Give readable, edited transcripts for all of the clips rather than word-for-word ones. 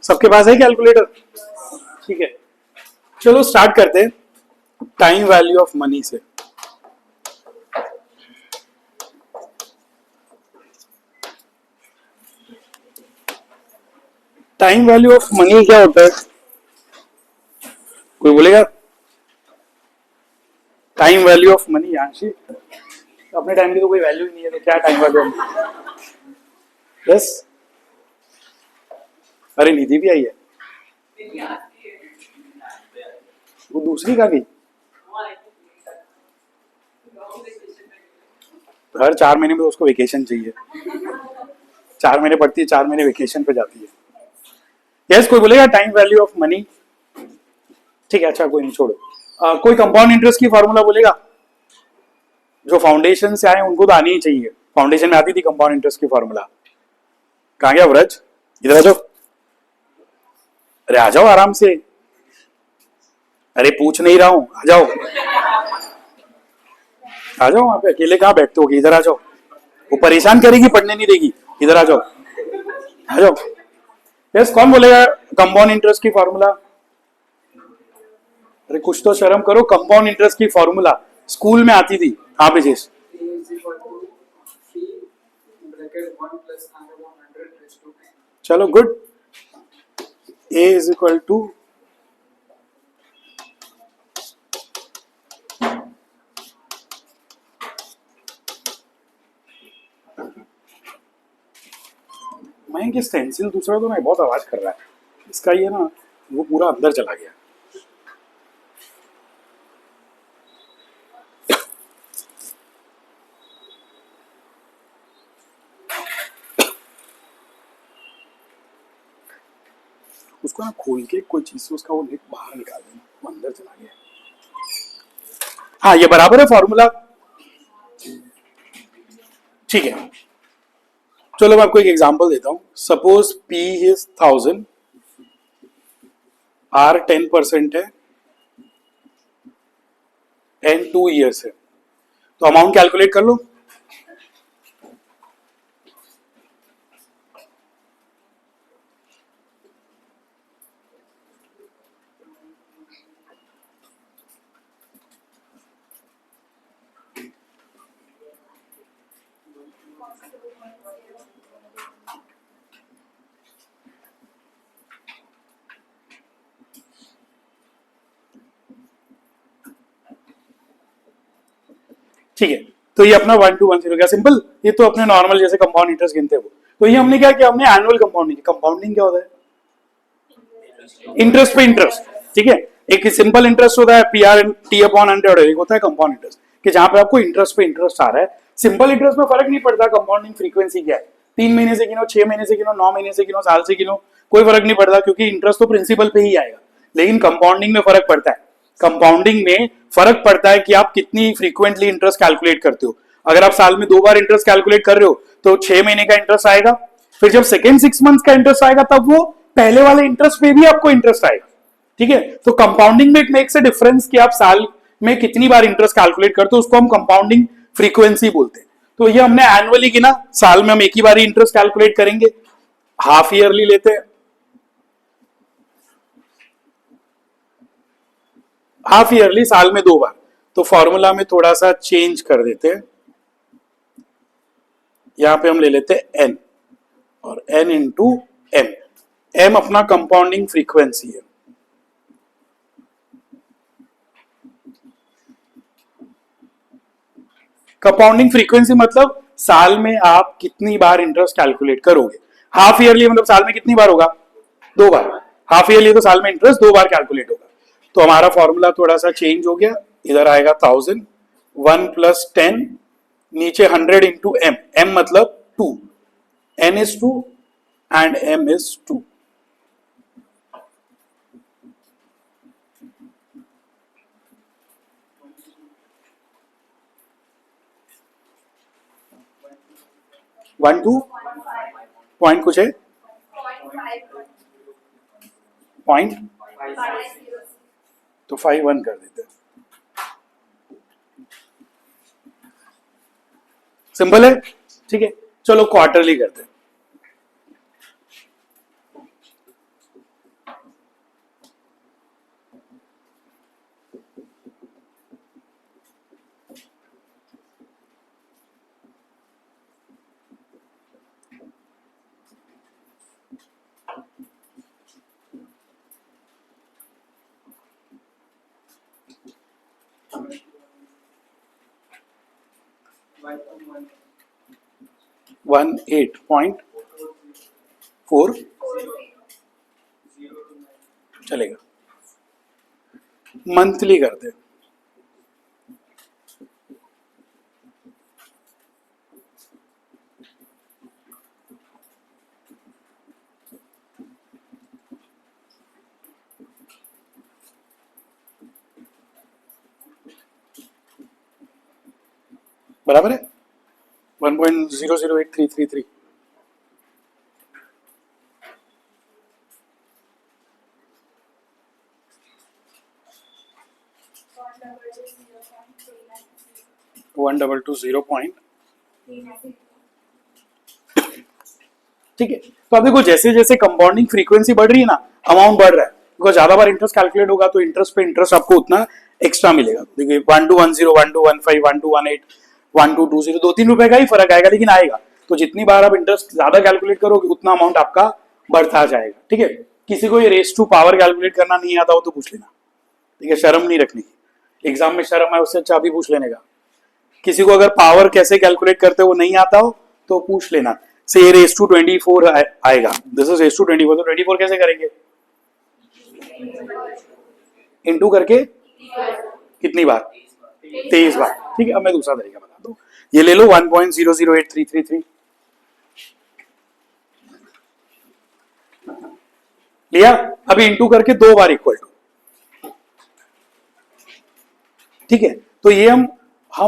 सबके पास है कैलकुलेटर? ठीक है, चलो स्टार्ट करते हैं टाइम वैल्यू ऑफ मनी से। टाइम वैल्यू ऑफ मनी क्या होता है, कोई बोलेगा? टाइम वैल्यू ऑफ मनी, यांशी अपने टाइम की तो कोई वैल्यू ही नहीं है, तो क्या टाइम वैल्यू? यस, अरे निधि भी आई है, वो दूसरी का गई। हर 4 महीने में उसको वेकेशन चाहिए, 4 महीने पढ़ती है, 4 महीने वेकेशन पे जाती है। यस, कोई बोलेगा टाइम वैल्यू ऑफ मनी? ठीक है, अच्छा कोई नहीं, छोड़ो। कोई कंपाउंड इंटरेस्ट की फॉर्मूला बोलेगा? जो फाउंडेशन से आए उनको तो आनी ही चाहिए, फाउंडेशन में आती थी कंपाउंड इंटरेस्ट की फॉर्मूला। कहां गया व्रज? इधर आ जाओ, अरे आ जाओ आराम से, अरे पूछ नहीं रहा हूं, आ जाओ आ जाओ, वहां पे अकेले कहां बैठते हो, इधर आ जाओ, वो परेशान करेगी, पढ़ने नहीं देगी, इधर आ जाओ, आ जाओ। यस, कौन बोलेगा कंपाउंड इंटरेस्ट की फॉर्मूला? अरे कुछ तो शर्म करो, कंपाउंड इंटरेस्ट की फॉर्मूला स्कूल में आती थी। हाँ ब्रिजेश, चलो good. A is equal to मैं कि स्टेंसिल दूसरा तो नहीं, बहुत आवाज कर रहा है इसका, ये ना वो पूरा अंदर चला गया। उसको ना खोल के कोई चीज से उसका वो लिप बाहर निकाल देना, वो अंदर चला गया। हाँ, ये बराबर है फॉर्मूला, ठीक है। चलो मैं आपको एक एग्जांपल देता हूं। सपोज P इज 1000, R 10% है, N 2 years है, तो अमाउंट कैलकुलेट कर लो। ठीक है, तो ये अपना 1210 गया, सिंपल। ये तो अपने नॉर्मल जैसे कंपाउंड इंटरेस्ट गिनते हैं वो। तो ये हमने क्या किया, हमने एनुअल कंपाउंडिंग। कंपाउंडिंग क्या होता है? इंटरेस्ट पे इंटरेस्ट, ठीक है। एक सिंपल इंटरेस्ट होता है PR T अपॉन 100, एक होता है कंपाउंड इंटरेस्ट, कि जहां पे आपको इंटरेस्ट पे इंटरेस्ट आ रहा है। सिंपल इंटरेस्ट में फर्क नहीं पड़ता कंपाउंडिंग फ्रीक्वेंसी क्या है, 3 महीने से गिनो, 6 महीने से गिनो, 9 महीने से गिनो, साल से गिनो, कोई फर्क नहीं पड़ता, क्योंकि इंटरेस्ट तो प्रिंसिपल पे ही आएगा। लेकिन कंपाउंडिंग में फर्क पड़ता है, कंपाउंडिंग में फर्क पड़ता है कि आप कितनी फ्रीक्वेंटली इंटरेस्ट कैलकुलेट करते हो। अगर आप साल में 2 बार इंटरेस्ट कैलकुलेट कर रहे हो तो 6 महीने का इंटरेस्ट आएगा, फिर जब सेकेंड 6 मंथ का इंटरेस्ट आएगा तब वो पहले वाले इंटरेस्ट पे भी आपको इंटरेस्ट आएगा, ठीक है। तो कंपाउंडिंग में इट मेक्स अ डिफरेंस कि आप साल में कितनी बार इंटरेस्ट कैलकुलेट करते हो, उसको हम कंपाउंडिंग फ्रीक्वेंसी बोलते हैं। तो ये हमने एनुअली गिना, साल में हम एक ही बार इंटरेस्ट कैलकुलेट करेंगे। हाफ ईयरली लेते हैं, हाफ ईयरली साल में 2 बार, तो फॉर्मूला में थोड़ा सा चेंज कर देते हैं। यहां पे हम ले लेते हैं N, और N इंटू M। M अपना कंपाउंडिंग फ्रीक्वेंसी है। कंपाउंडिंग फ्रीक्वेंसी मतलब साल में आप कितनी बार इंटरेस्ट कैलकुलेट करोगे। हाफ ईयरली मतलब साल में कितनी बार होगा? 2 बार। हाफ ईयरली तो साल में इंटरेस्ट 2 बार कैलकुलेट होगा। तो हमारा फॉर्मूला थोड़ा सा चेंज हो गया, इधर आएगा 1000, 1 + 10, नीचे 100 इंटू M, M मतलब 2, N is 2 and M is 2। One two point कुछ है, पॉइंट तो 5-1 कर देते हैं, सिंपल है, ठीक है। चलो क्वार्टरली करते हैं। 18.4 चलेगा, मंथली करते हैं। बराबर है 1.008333। One double two 0. ठीक है, तो अब देखो जैसे जैसे कंपाउंडिंग फ्रीक्वेंसी बढ़ रही है ना, अमाउंट बढ़ रहा है, बिकॉज ज्यादा बार इंटरेस्ट कैलकुलेट होगा तो इंटरेस्ट पे इंटरेस्ट आपको उतना एक्स्ट्रा मिलेगा। देखिए 1210, 1215, 1218, 1220, 2-3 रुपए का ही फर्क आएगा, लेकिन आएगा। तो जितनी बार आप इंटरेस्ट ज्यादा कैलकुलेट करोगे उतना अमाउंट आपका बढ़ता जाएगा। ठीक है, किसी को ये रेस टू पावर कैलकुलेट करना नहीं आता हो तो पूछ लेना। ठीक है, शर्म नहीं रखनी, एग्जाम में शर्म है उससे अच्छा अभी पूछ लेने का। किसी को अगर पावर कैसे कैलकुलेट करते वो नहीं आता हो तो पूछ लेना। से रेस टू 24 आएगा, दिस इज रेस टू 24, तो 24 कैसे करेंगे? इनटू करके कितनी बार? 23 बार। ठीक है, अब मैं दूसरा तरीका बता दूं, ये ले लो 1.008333 लिया, अभी इंटू करके 2 बार इक्वल टू। ठीक है, तो ये हम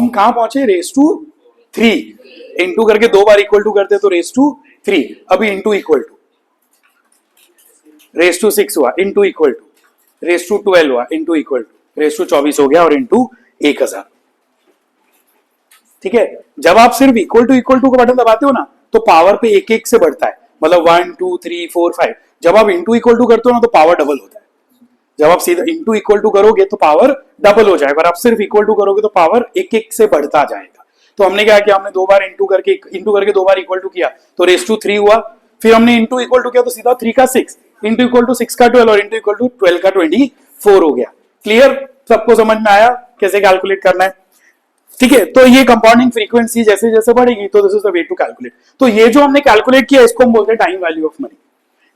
कहां पहुंचे? रेस टू 3, इंटू करके 2 बार इक्वल टू करते तो रेस टू 3, अभी into equal to raise to 6 हुआ, into equal to raise to 12 हुआ, into equal to raise to 24 हो गया, और इंटू 1000। ठीक है, जब आप सिर्फ इक्वल टू का बटन दबाते हो ना तो पावर पे एक एक से बढ़ता है, मतलब 1 2 3 4 5। जब आप इंटू इक्वल टू करते हो ना तो पावर डबल होता है। जब आप सीधा इंटू इक्वल टू करोगे तो पावर डबल हो जाएगा, और आप सिर्फ इक्वल टू करोगे तो पावर एक एक से बढ़ता जाएगा। तो हमने क्या किया, हमने 2 बार इंटू करके 2 बार इक्वल टू किया तो रेस टू 3 हुआ, फिर हमने इंटू इक्वल टू किया तो सीधा 3 का 6, इंटू इक्वल टू 6 का 12, और इंटू इक्वल टू 12 का 24 हो गया। क्लियर? सबको समझ में आया कैसे कैलकुलेट करना है? ठीक है, तो ये कंपाउंडिंग फ्रीक्वेंसी जैसे जैसे बढ़ेगी तो this is the way to calculate. तो ये जो हमने कैलकुलेट किया इसको हम बोलते हैं टाइम वैल्यू ऑफ मनी,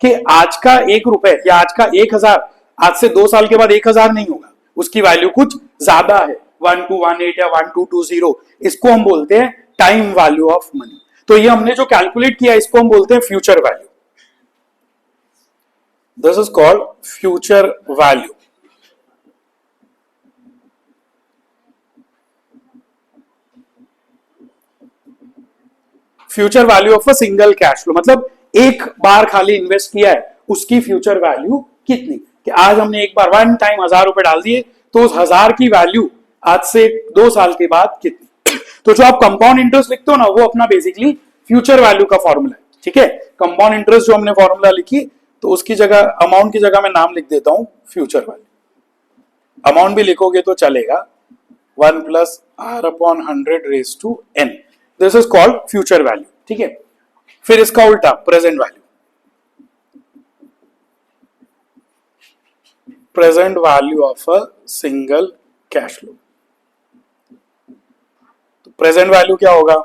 कि आज का 1 रुपए या आज का 1000 आज से 2 साल के बाद 1000 नहीं होगा, उसकी वैल्यू कुछ ज्यादा है, 1218 या 1220, इसको हम बोलते हैं टाइम वैल्यू ऑफ मनी। तो ये हमने जो कैलकुलेट किया इसको हम बोलते हैं future value, this is called future value. Future value of a single cash flow, मतलब एक बार खाली इन्वेस्ट किया है उसकी फ्यूचर वैल्यू कितनी, कि आज हमने एक बार वन टाइम 1000 रुपए डाल दिए तो उस 1000 की वैल्यू आज से 2 साल के बाद कितनी। तो जो आप कंपाउंड इंटरेस्ट लिखते हो ना वो अपना बेसिकली फ्यूचर वैल्यू का फॉर्मूला है। ठीक है, कंपाउंड इंटरेस्ट जो हमने फॉर्मूला लिखी तो उसकी जगह अमाउंट की जगह मैं नाम लिख देता हूं फ्यूचर वैल्यू। अमाउंट भी लिखोगे तो चलेगा, 1 plus r upon 100 raise to n, this is called future value. ठीक है, फिर इसका उल्टा present value, present value of a single cash flow. तो प्रेजेंट वैल्यू क्या होगा?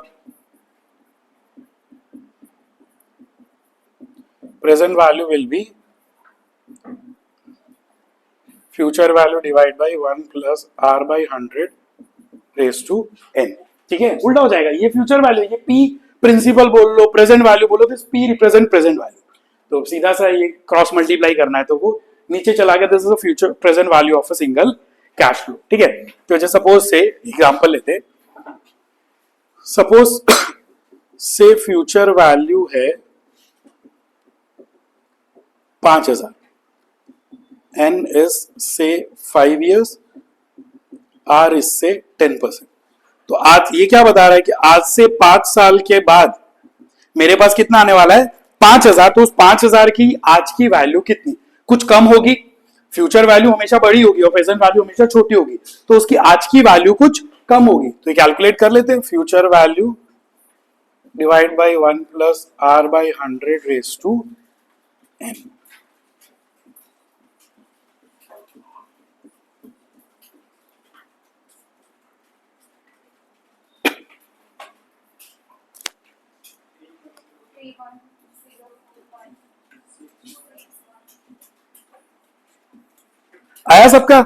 Present value will be future value divide by 1 plus r by 100 raise to n. ठीक है, उल्टा हो जाएगा, ये फ्यूचर वैल्यू, ये पी प्रिंसिपल बोल लो, प्रेजेंट वैल्यू बोलो, तो पी रिप्रेजेंट प्रेजेंट वैल्यू। तो सीधा सा ये क्रॉस मल्टीप्लाई करना है तो वो नीचे चला गया, this is a future present value of a single cash flow. ठीक है, तो जैसे सपोज से एग्जांपल लेते, सपोज से फ्यूचर वैल्यू है 5000, एन इज से 5 years, आर इज से 10%। तो आज ये क्या बता रहा है कि आज से 5 साल के बाद मेरे पास कितना आने वाला है? 5000। तो उस 5000 की आज की वैल्यू कितनी? कुछ कम होगी, फ्यूचर वैल्यू हमेशा बड़ी होगी और प्रेजेंट वैल्यू हमेशा छोटी होगी, तो उसकी आज की वैल्यू कुछ कम होगी। तो ये कैलकुलेट कर लेते हैं, future value divide by 1 plus r by 100 raise to n. आया सबका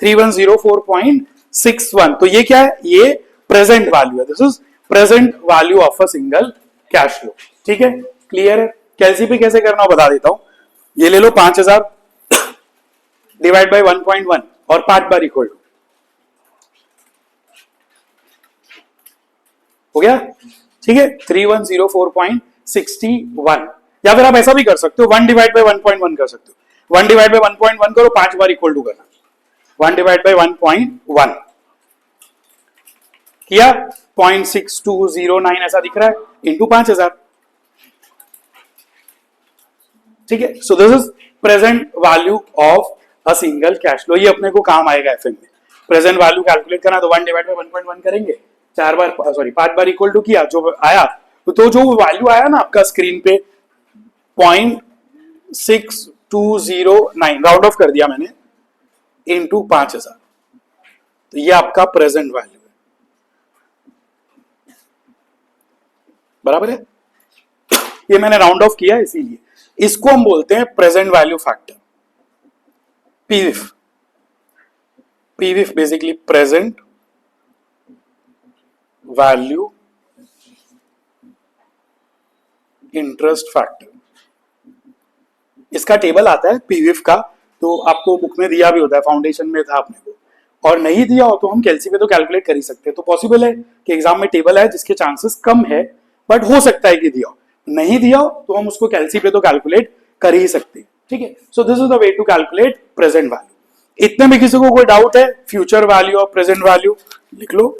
3104.61। तो ये क्या है, ये प्रेजेंट वैल्यू है, this is present value of a single cash flow. ठीक है, क्लियर है। कैलसीपी कैसे करना हो बता देता हूं। ये ले लो 5000 डिवाइड बाय 1.1 और पार्ट बार इक्वल टू, हो गया। ठीक है, 3104.61। या फिर आप ऐसा भी कर सकते हो, 1 डिवाइड बाय 1.1 कर सकते हो। 1 डिवाइड बाय 1.1 करो, 5 बार इक्वल टू करना। 1 डिवाइड बाय 1.1 किया, 0.6209 ऐसा दिख रहा है, इंटू 5000। ठीक है, so this is present value of a single cash flow. ये अपने को काम आएगा एफएम में। प्रेजेंट वैल्यू कैलकुलेट करना तो 1 डिवाइड बाय 1.1 करेंगे, 4 बार सॉरी 5 बार इक्वल टू किया, जो आया तो जो वैल्यू आया ना आपका स्क्रीन पे 0.6209 राउंड ऑफ कर दिया मैंने, इंटू 5000, तो ये आपका प्रेजेंट वैल्यू है। बराबर है, ये मैंने राउंड ऑफ किया इसीलिए। इसको हम बोलते हैं present value factor, PVF. PVF basically present value interest factor. इसका टेबल आता है पीवीएफ का, तो आपको बुक में दिया भी होता है, फाउंडेशन में था अपने को, और नहीं दिया हो तो हम कैलसी पे तो कैलकुलेट कर ही सकते हैं। तो पॉसिबल है कि एग्जाम में टेबल है जिसके चांसेस कम है, बट हो सकता है कि दिया हो। नहीं दिया हो तो हम उसको कैलसी पे तो कैलकुलेट कर ही सकते हैं। ठीक है, so this is the way to calculate present value. इतने में किसी को कोई डाउट है, फ्यूचर वैल्यू और प्रेजेंट वैल्यू लिख लो।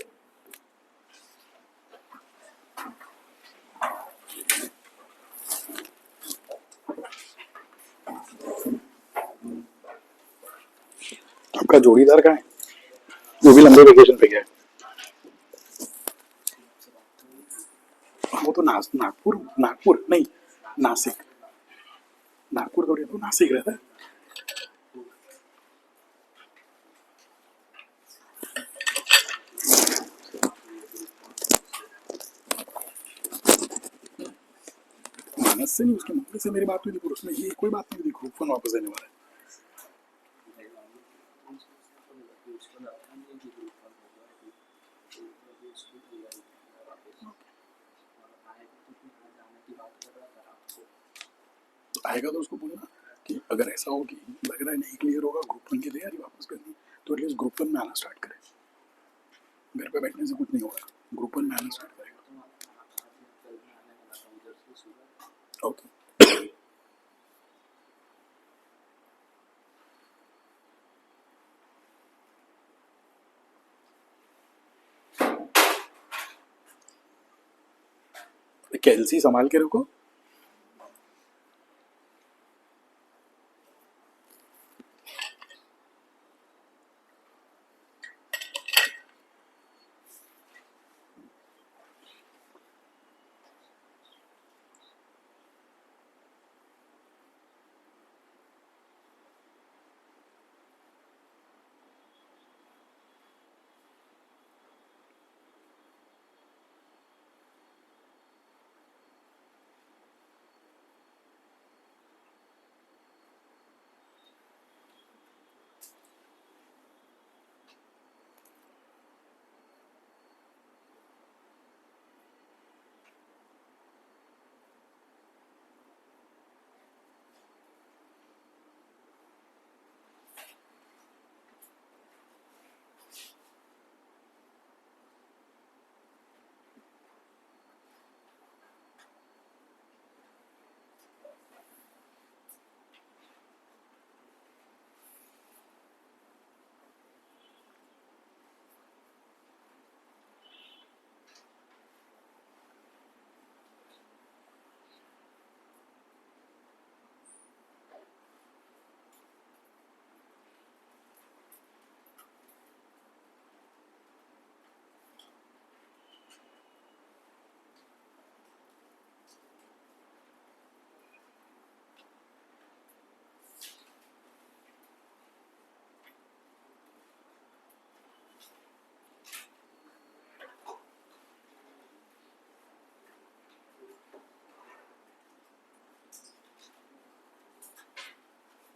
आपका जोड़ीदार कहाँ है, वो भी लंबे वेकेशन पे गया है। वो तो नागपुर नागपुर नहीं, नासिक। नागपुर थोड़ी, तो नासिक रहता है। मानस से नहीं, उसके मम्मी से मेरी बात हुई थी, पर उसने ये कोई बात नहीं थी, ग्रुप फोन वापस देने वाला है। आएगा तो उसको बोलना कि अगर ऐसा हो कि लग रहा है नहीं क्लियर होगा, ग्रुप वन की तैयारी वापस करनी, तो एटलीस्ट ग्रुप वन में आना स्टार्ट करें। घर पे बैठने से कुछ नहीं होगा, ग्रुप वन में आना स्टार्ट करेगा। ओके, कैलसी संभाल के रखो।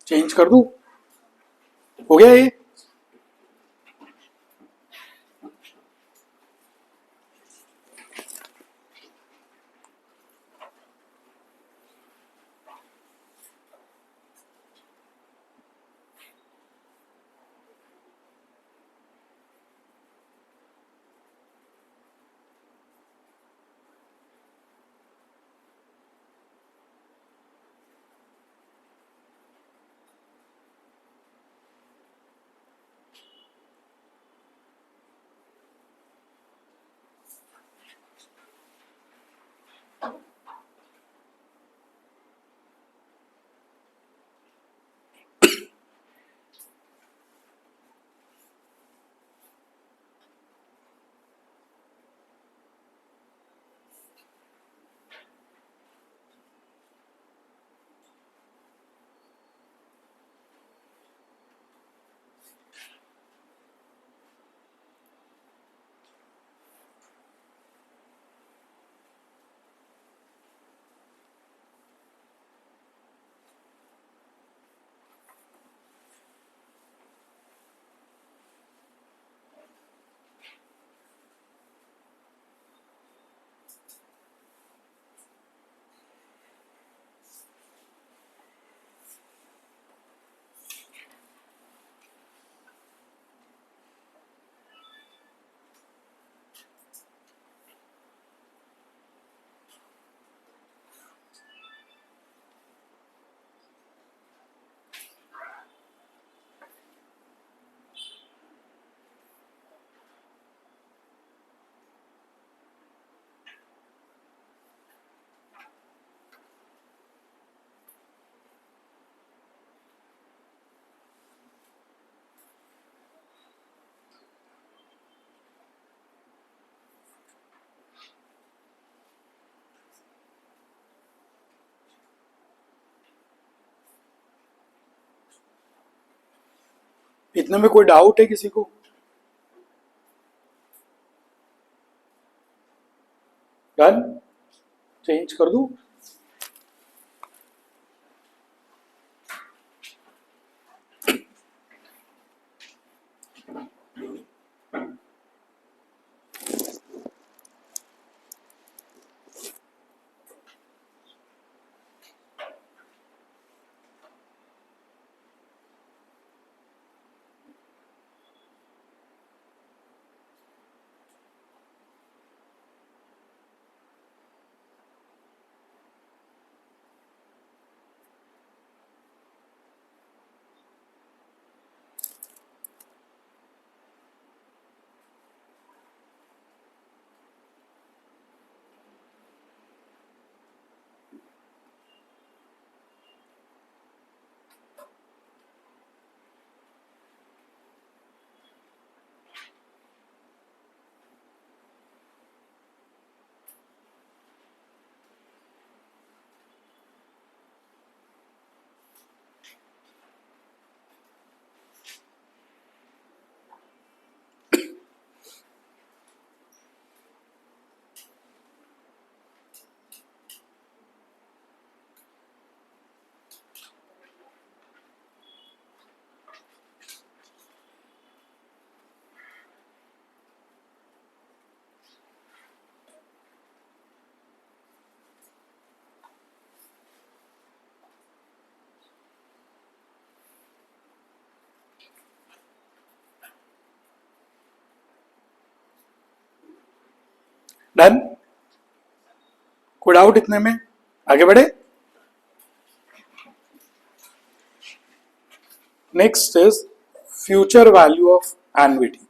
चेंज कर दूं? हो गया ये? इतने में कोई डाउट है किसी को? डन? चेंज कर दूं? डन? कोई डाउट इतने में? आगे बढ़े? Next is future value of annuity.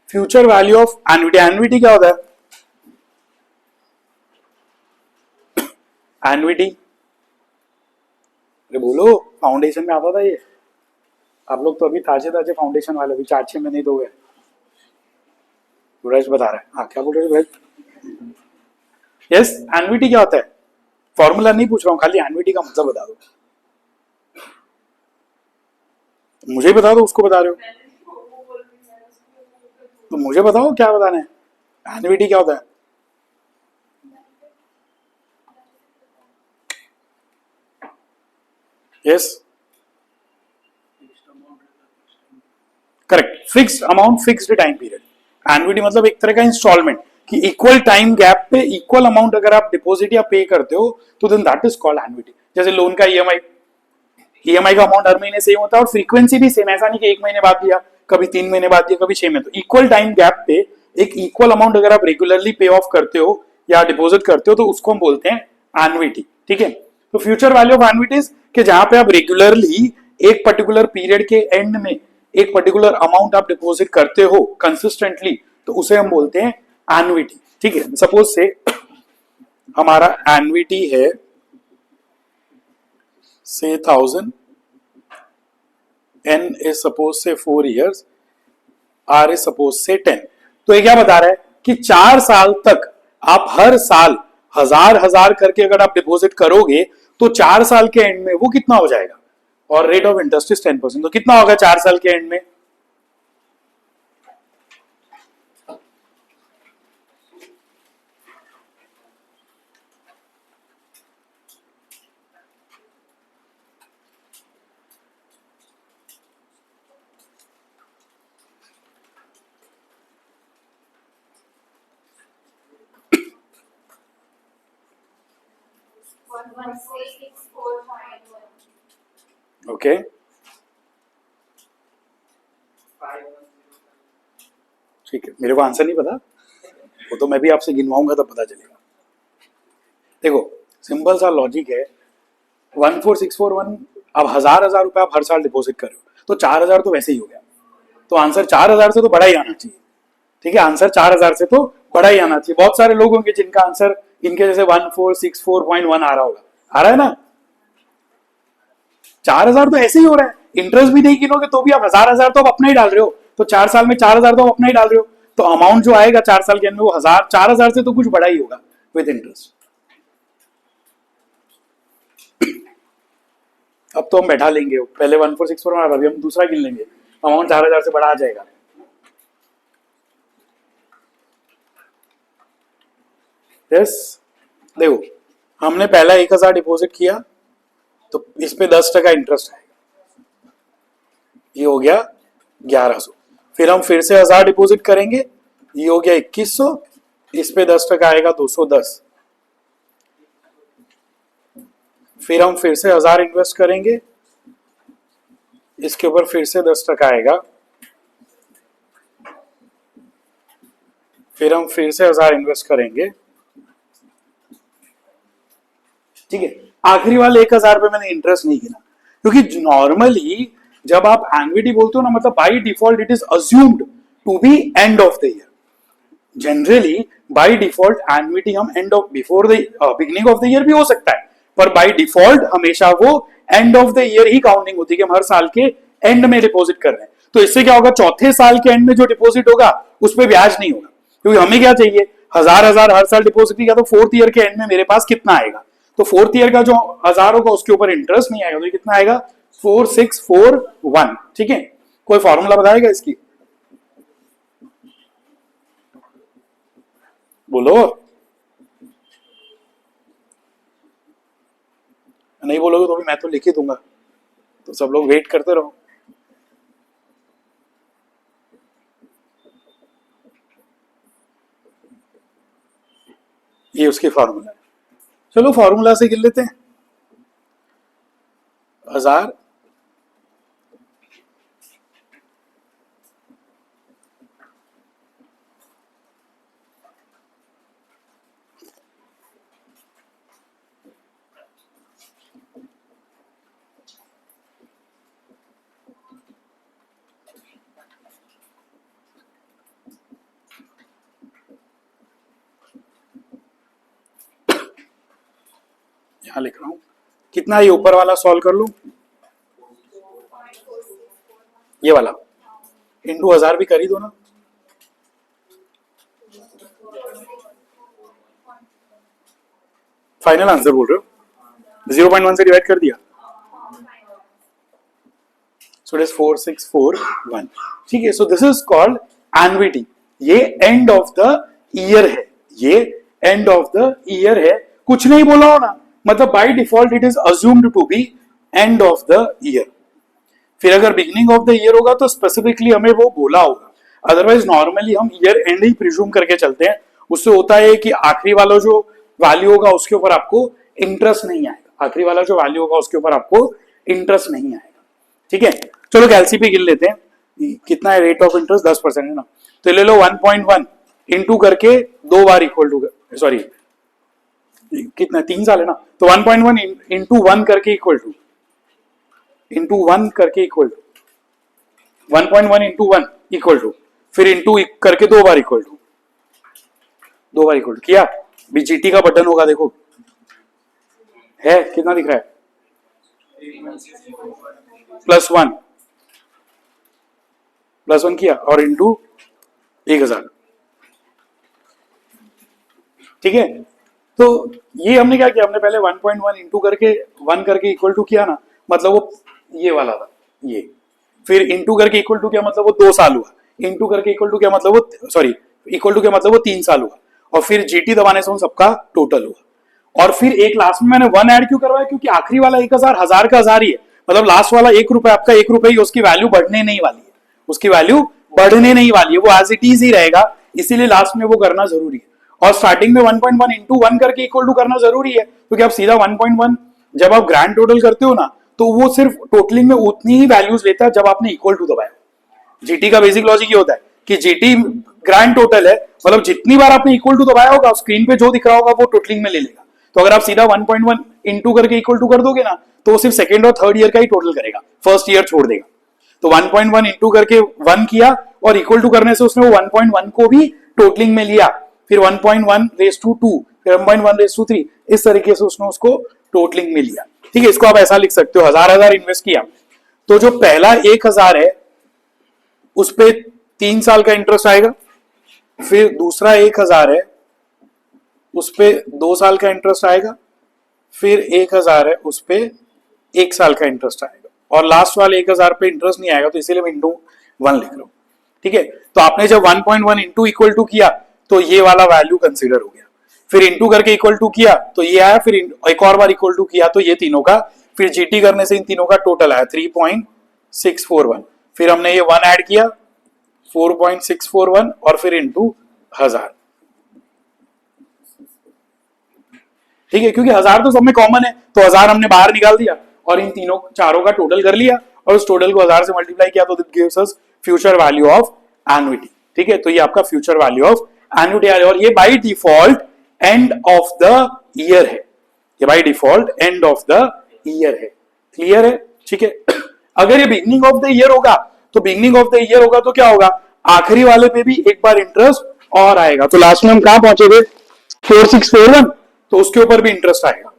Future value of annuity. Annuity क्या होता है? एन्युटी, अरे बोलो, फाउंडेशन में आता था ये. आप लोग तो अभी ताजे ताजे फाउंडेशन वाले, अभी 4-6 महीने तो हुए. सूरज बता रहा है. हाँ, क्या बोल रहे हो? यस, एन्युटी क्या होता है? फॉर्मूला नहीं पूछ रहा हूं, खाली एन्युटी का मतलब बता दो. मुझे ही बता दो, उसको बता रहे हो. तो मुझे बताओ क्या बताना है, एन्युटी क्या होता है? Yes, correct, fixed amount, fixed time period. Annuity मतलब एक तरह का इंस्टॉलमेंट कि इक्वल टाइम गैप पे इक्वल अमाउंट अगर आप डिपॉजिट या पे करते हो तो then that is called annuity. जैसे लोन का ईएमआई, ईएमआई का अमाउंट हर महीने सेम होता है और फ्रीक्वेंसी भी सेम, ऐसा नहीं कि 1 महीने बाद दिया, कभी 3 महीने बाद दिया, कभी 6 महीने। तो इक्वल टाइम गैप पे एक इक्वल अमाउंट अगर आप रेगुलरली पे ऑफ करते हो या डिपॉजिट करते हो तो उसको हम बोलते हैं एन्युटी। ठीक है, तो फ्यूचर वैल्यू ऑफ एन्युटीज कि जहां पे आप रेगुलरली एक पर्टिकुलर पीरियड के एंड में एक पर्टिकुलर अमाउंट आप डिपॉजिट करते हो कंसिस्टेंटली, तो उसे हम बोलते हैं एन्युटी। ठीक है, सपोज से हमारा एन्युटी है से 1000, n is suppose से 4 years, r is suppose से 10। तो ये क्या बता रहा है कि 4 साल तक आप हर साल हजार हजार करके अगर आप डिपॉजिट करोगे तो 4 साल के एंड में वो कितना हो जाएगा, और रेट ऑफ इंटरेस्ट इज 10%, तो कितना होगा 4 साल के एंड में? ओके, ठीक है, मेरे को आंसर नहीं पता, वो तो मैं भी आपसे गिनवाऊंगा तब पता चलेगा। देखो सिंपल सा लॉजिक है, 14641, अब हजार हजार रुपए आप हर साल डिपॉजिट कर रहे हो तो 4000 तो वैसे ही हो गया, तो आंसर 4000 से तो बड़ा ही आना चाहिए। ठीक है, आंसर 4000 से तो बड़ा ही आना चाहिए। बहुत सारे लोग होंगे जिनका आंसर इनके जैसे 1464.1 आ रहा होगा, आ रहा है ना? 4000 तो ऐसे ही हो रहा है, इंटरेस्ट भी नहीं गिनोगे तो भी आप हजार हजार तो आप अपना ही डाल रहे हो, तो 4 साल में 4000 तो आप अपना ही डाल रहे हो, तो अमाउंट जो आएगा 4 साल के अंदर वो 4000 से तो कुछ बड़ा ही होगा विद इंटरेस्ट। अब तो हम बैठा लेंगे, पहले 1464 में अभी हम दूसरा गिन लेंगे, अमाउंट 4000 से बड़ा आ जाएगा। यस, देखो हमने पहला 1000 डिपॉजिट किया तो इस पे 10% इंटरेस्ट आएगा, ये हो गया 1100। फिर हम फिर से 1000 डिपॉजिट करेंगे, ये हो गया 2100, इस पे 10% आएगा 210। फिर हम फिर से 1000 इन्वेस्ट करेंगे, इसके ऊपर फिर से 10% आएगा। फिर हम फिर से 1000 इन्वेस्ट करेंगे, ठीक है, आखिरी वाले 1000 पे मैंने इंटरेस्ट नहीं गिना, क्योंकि नॉर्मली जब आप एन्युटी बोलते हो ना, मतलब by default it is assumed to be end of the year. Generally by default annuity हम end of before the beginning of the year भी हो सकता है, पर बाय डिफॉल्ट हमेशा वो एंड ऑफ द ईयर ही काउंटिंग होती है कि हम हर साल के एंड में डिपॉजिट कर रहे हैं। तो इससे क्या होगा, चौथे साल के एंड में जो डिपॉजिट होगा उस पर ब्याज नहीं होगा, क्योंकि हमें क्या चाहिए, हजार हजार हर साल डिपॉजिट किया, तो 4th ईयर के एंड में मेरे पास कितना आएगा, तो 4th ईयर का जो 1000 होगा उसके ऊपर इंटरेस्ट नहीं आएगा, तो कितना आएगा 4641। ठीक है, कोई फॉर्मूला बताएगा इसकी? बोलो, नहीं बोलोगे तो भी मैं तो लिख ही दूंगा, तो सब लोग वेट करते रहो। ये उसकी फॉर्मूला है, चलो फॉर्मूला से गिन लेते हैं। 1000 यहां लिख रहा हूं, कितना ये ऊपर वाला सॉल्व कर लो, ये वाला इंटू 1000 भी कर ही दो ना। फाइनल आंसर बोल रहे हो, 0.1 से डिवाइड कर दिया, सो इट इज 4641। ठीक है, so this is called annuity. ये एंड ऑफ द ईयर है, ये एंड ऑफ द ईयर है, कुछ नहीं बोला हो ना, मतलब by default it is assumed to be end of the year. फिर अगर बिगिनिंग ऑफ द ईयर होगा तो स्पेसिफिकली हमें वो बोला होगा, अदरवाइज नॉर्मली हम ईयर एंड ही प्रिज्यूम करके चलते हैं। उससे होता है कि आखिरी वाला जो वैल्यू होगा उसके ऊपर आपको इंटरेस्ट नहीं आएगा, आखिरी वाला जो वैल्यू होगा उसके ऊपर आपको इंटरेस्ट नहीं आएगा। ठीक है, चलो एलसीपी गिन लेते हैं, कितना है रेट ऑफ इंटरेस्ट, 10% है ना, तो ले लो 1.1 इंटू करके दो बार इक्वल टू, सॉरी कितना 3 साल है ना, तो 1.1 इंटू 1 करके इक्वल टू, इंटू 1 करके equal to 1.1 into 1 equal to, फिर इंटू करके दो बार इक्वल टू, दो बार इक्वल टू किया, बीजीटी का बटन होगा देखो, है कितना दिख रहा है, +1 +1 किया और इंटू 1000। ठीक है, तो ये हमने क्या किया, हमने पहले 1.1 इंटू करके 1 करके इक्वल टू किया ना, मतलब वो ये वाला था ये, फिर इंटू करके इक्वल टू किया मतलब वो 2 साल हुआ, इंटू करके इक्वल टू किया मतलब वो, सॉरी इक्वल टू किया मतलब वो 3 साल हुआ, और फिर जीटी दबाने से उन सबका टोटल हुआ। और फिर एक लास्ट में मैंने 1 ऐड क्यों करवाया, क्योंकि आखिरी वाला 1000 1000 का 1000 ही है, मतलब लास्ट वाला 1 रुपए आपका 1 रुपए ही, उसकी वैल्यू बढ़ने नहीं वाली है, उसकी वैल्यू बढ़ने नहीं वाली है, वो एज इट इज ही रहेगा, इसीलिए लास्ट में वो करना जरूरी है। और स्टार्टिंग में 1.1 इंटू 1 करके इक्वल टू करना जरूरी है, क्योंकि आप सीधा 1.1 जब आप ग्रैंड टोटल करते हो ना, तो वो सिर्फ टोटलिंग में उतनी ही वैल्यूज लेता है जब आपने इक्वल टू दबाया। जीटी का बेसिक लॉजिक ये होता है कि जीटी ग्रैंड टोटल है, मतलब जितनी बार आपने इक्वल टू दबाया होगा स्क्रीन पे जो दिख रहा होगा वो टोटलिंग में ले लेगा। तो अगर आप सीधा 1.1 इंटू करके इक्वल टू कर दोगे ना, तो वो सिर्फ सेकेंड और थर्ड ईयर का ही टोटल करेगा, फर्स्ट ईयर छोड़ देगा। तो 1.1 इंटू करके 1 किया और इक्वल टू करने से उसने वो 1.1 को भी टोटलिंग में लिया, फिर 1.1 रेस टू 2, फिर 1.1 रेस टू 3, इस तरीके से उसने उसको टोटलिंग में लिया। ठीक है, इसको आप ऐसा लिख सकते हो, 1000 इन्वेस्ट किया, तो जो पहला 1000 है उस पे 3 साल का इंटरेस्ट आएगा, फिर दूसरा 1000 है उस पे 2 साल का इंटरेस्ट आएगा, फिर 1000 है उस पे 1 साल का इंटरेस्ट आएगा, और लास्ट वाले 1000 पे इंटरेस्ट नहीं आएगा, तो इसीलिए मैं इंटू 1 लिख रहा हूं। ठीक है, तो आपने जब 1.1 इंटू इक्वल टू किया तो ये वाला वैल्यू कंसीडर हो गया, फिर इंटू करके इक्वल टू किया तो ये आया, फिर एक और बार इक्वल टू किया तो ये तीनों का, फिर जीटी करने से इन तीनों का टोटल आया 3.641, फिर हमने ये 1 ऐड किया 4.641 और फिर इंटू 1000। ठीक है, क्योंकि 1000 तो सब में कॉमन है, तो 1000 हमने बाहर निकाल दिया और इन तीनों चारों का टोटल कर लिया, और उस टोटल को 1000 से मल्टीप्लाई किया तो this gives us future value of annuity. ठीक है, तो ये आपका फ्यूचर वैल्यू ऑफ एन्युटी है, और ये by default and of the year है, ये by default and of the year है। क्लियर है? ठीक है, अगर ये बिगनिंग ऑफ द ईयर होगा तो बिगनिंग ऑफ द ईयर होगा तो क्या होगा, आखिरी वाले पे भी एक बार इंटरेस्ट और आएगा, तो लास्ट में हम कहां पहुंचेंगे 4641, तो उसके ऊपर भी इंटरेस्ट आएगा।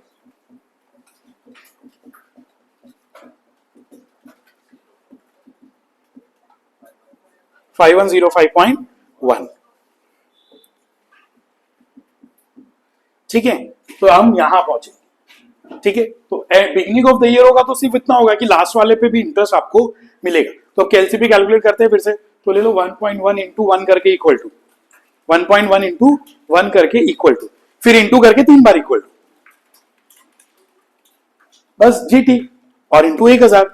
$5105.1। ठीक है, तो हम यहां पहुंचे। ठीक है, तो बिगिनिंग ऑफ द ईयर होगा तो सिर्फ इतना होगा कि लास्ट वाले पे भी इंटरेस्ट आपको मिलेगा। तो एलसीपी कैलकुलेट करते हैं फिर से, तो ले लो 1.1 इंटू 1 करके इक्वल टू 1.1 इंटू 1 करके इक्वल टू, फिर इंटू करके 3 बार इक्वल टू, बस जीटी और इंटू 1000।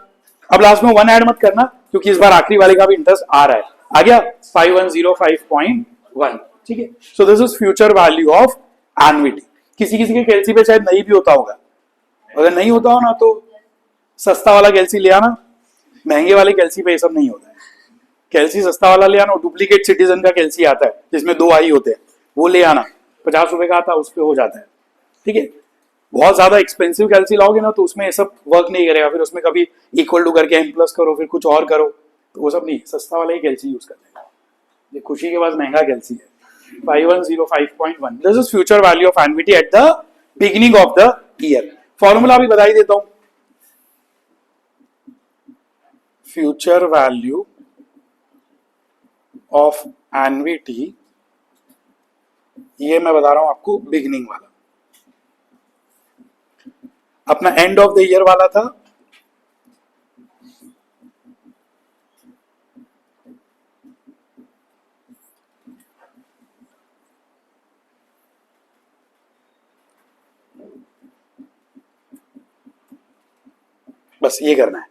अब लास्ट में 1 ऐड मत करना क्योंकि इस बार आखिरी वाले का भी इंटरेस्ट आ रहा है, आ गया 5105.1। ठीक है, so this is future value of annuity. किसी किसी के कैलसी पे शायद नहीं भी होता होगा, अगर नहीं होता हो ना तो सस्ता वाला कैलसी ले आना, महंगे वाले कैलसी पे ये सब नहीं होता है। कैलसी सस्ता वाला ले आना, डुप्लीकेट सिटीजन का कैलसी आता है जिसमें 2 आई होते हैं, वो ले आना, 50 रुपए का आता है, उस पर हो जाता है। ठीक है, बहुत ज्यादा एक्सपेंसिव कैलसी लाओगे ना तो उसमें ये सब वर्क नहीं करेगा, फिर उसमें कभी इक्वल टू करके m प्लस करो फिर कुछ और करो, तो वो सब नहीं, सस्ता वाला ही कैलसी यूज करना है। ये खुशी के पास महंगा कैलसी है 5105.1। This is future value of annuity at the beginning of the year. Formula भी बता ही देता हूं, फ्यूचर वैल्यू ऑफ एन्युटी, ये मैं बता रहा हूं आपको बिगिनिंग वाला, अपना एंड ऑफ द ईयर वाला था बस ये करना है,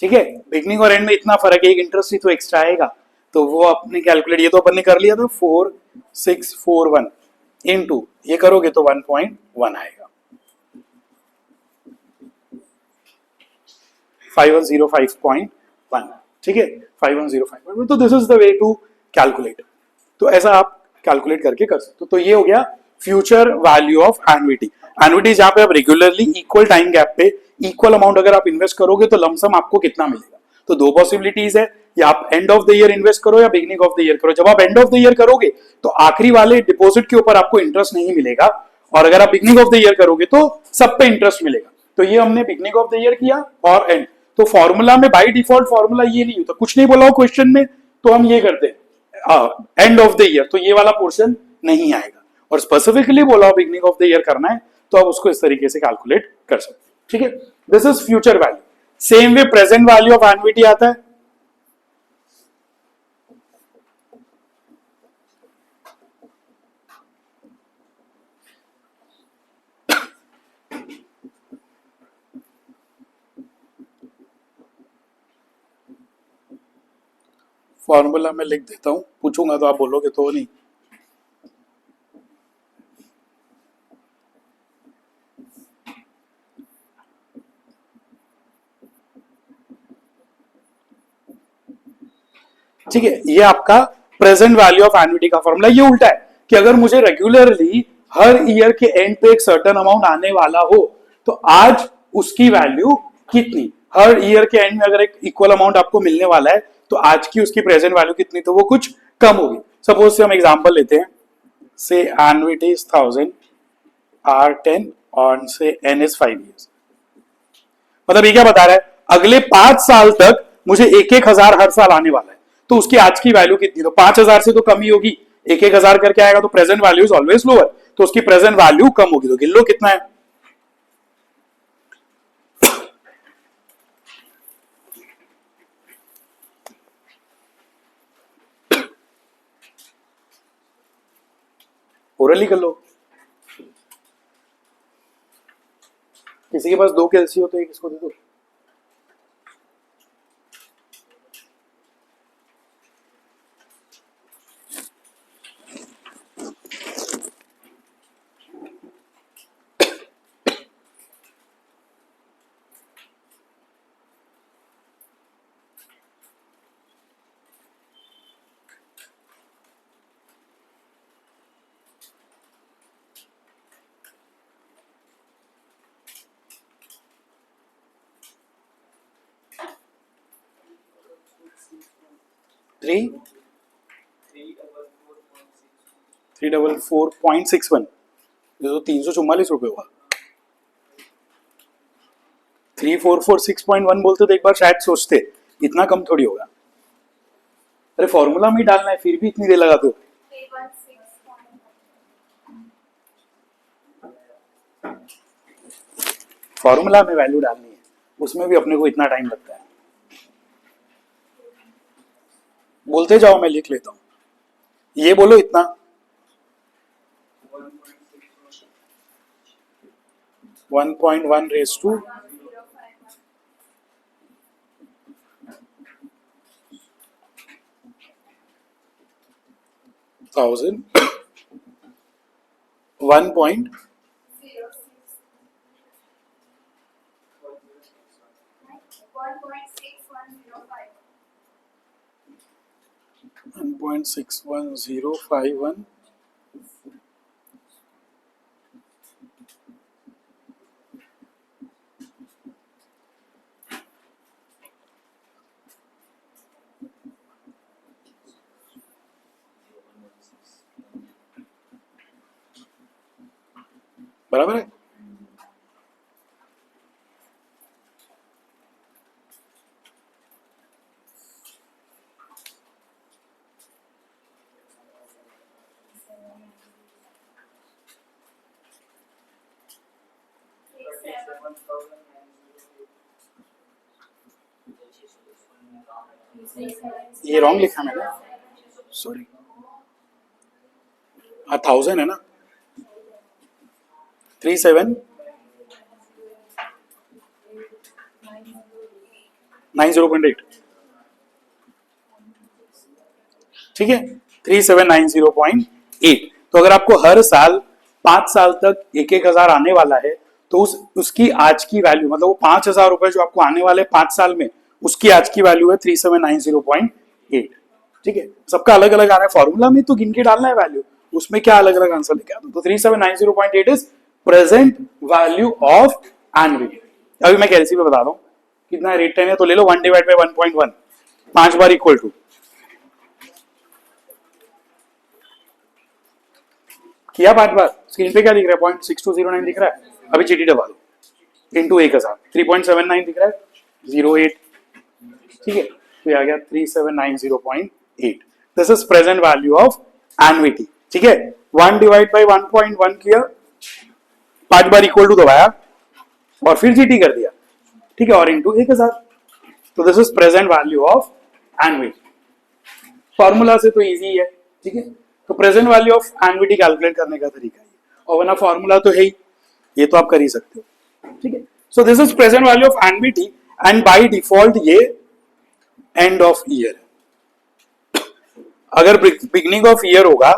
ठीक है। बिगनिंग और एंड में इतना फर्क है, एक इंटरेस्ट ही तो एक्स्ट्रा आएगा, तो वो आपने कैलकुलेट, ये तो अपन ने कर लिया था 4641 इनटू ये करोगे तो 1.1 आएगा, 5105.1, ठीक है, 5105। तो this is the way to calculate. तो ऐसा आप कैलकुलेट करके कर सकते हो। तो ये हो गया future value of annuity. Annuity जहां पे आप रेगुलरली इक्वल टाइम गैप पे इक्वल अमाउंट अगर आप इन्वेस्ट करोगे तो लमसम आपको कितना मिलेगा। तो दो पॉसिबिलिटीज है, या आप and of the year invest करो या बिगनिंग ऑफ द ईयर करो। जब आप एंड ऑफ द ईयर करोगे तो आखिरी वाले डिपॉजिट के ऊपर आपको इंटरेस्ट नहीं मिलेगा, और अगर आप बिगनिंग ऑफ द ईयर करोगे तो सब पे इंटरेस्ट मिलेगा। तो ये हमने बिगनिंग ऑफ द ईयर किया और एंड। तो फॉर्मूला में बाय डिफॉल्ट फॉर्मूला ये नहीं होता, कुछ नहीं बोला हो क्वेश्चन में तो हम ये करते हैं एंड ऑफ द ईयर, तो ये वाला पोर्शन नहीं आएगा। और स्पेसिफिकली बोला बिगनिंग ऑफ द ईयर करना है तो आप उसको इस तरीके से कैलकुलेट कर सकते हैं, ठीक है। This is future value. Same way present value of annuity आता है। फॉर्मूला में लिख देता हूं, पूछूंगा तो आप बोलोगे तो नहीं। ठीक है, ये आपका प्रेजेंट वैल्यू ऑफ एन्युटी का फॉर्मूला। ये उल्टा है कि अगर मुझे रेगुलरली हर ईयर के एंड पे एक सर्टेन अमाउंट आने वाला हो तो आज उसकी वैल्यू कितनी, हर ईयर के एंड में अगर एक इक्वल अमाउंट आपको मिलने वाला है तो आज की उसकी प्रेजेंट वैल्यू कितनी, तो वो कुछ कम होगी। सपोज से हम एग्जांपल लेते हैं, से एन्युटी इज 1000 R10 और से N इज 5 years। मतलब ये क्या बता रहा है, अगले 5 साल तक मुझे 1,000 हर साल आने वाला है, तो उसकी आज की वैल्यू कितनी, तो 5,000 से तो कम ही होगी, 1,000 करके आएगा, तो present value is always lower, तो उसकी प्रेजेंट वैल्यू कम होगी। तो गिन लो कितना है, ओरली कर लो। किसी के पास 2 कैलसी हो तो एक इसको दे दो। थ्री 344.61, ये तो 344 रुपए हुआ। 3446.1 बोलते तो एक बार शायद सोचते, इतना कम थोड़ी होगा। अरे फॉर्मूला में ही डालना है, फिर भी इतनी देर लगा दो। फॉर्मूला में वैल्यू डालनी है, उसमें भी अपने को इतना टाइम लगता है। बोलते जाओ, मैं लिख लेता हूं। ये बोलो इतना, 1.1 रेज टू 1000, 1.1.6105, 1.61051, बराबर है। ये रॉन्ग लिखा मैंने, सॉरी। हाँ 1000 है ना, 37 90.8, ठीक है, 3790.8। तो अगर आपको हर साल 5 साल तक 1,000 आने वाला है तो उसकी आज की वैल्यू मतलब वो 5,000 रुपए जो आपको आने वाले 5 साल में, उसकी आज की वैल्यू है 3790.8। ठीक है, सबका अलग अलग आ रहा है, फॉर्मूला में तो गिन के डालना है वैल्यू, उसमें क्या अलग अलग आंसर लेके आता, तो 3790.8 इज प्रेजेंट वैल्यू ऑफ एनुअलिटी। अभी मैं कैलसी पे बता रहा हूँ कितना रेट 10 है, तो ले लो 1 डिवाइड बाई 1.1, 5 बार इक्वल टू, किया 5 बार, स्क्रीन पे क्या दिख रहा है 0.6209 दिख रहा है, अभी चीटी दबा दो इंटू 1000, 3.79 दिख रहा है 08, ठीक है, तो ये आ गया 3790.8। This is present value of annuity. ठीक है, 1 डिवाइड बाई 1.1 किया, 5 बार इक्वल टू दबाया और फिर जीटी कर दिया, ठीक है, और इंटू 1000, तो this is present value of annuity. Formula से तो इजी है, ठीक है, तो present value of annuity calculate करने का तरीका है, और वरना फॉर्मूला तो है ही, ये तो आप कर ही सकते हो, ठीक है। So this is present value of annuity and by default ये एंड ऑफ ईयर, अगर बिगनिंग ऑफ ईयर होगा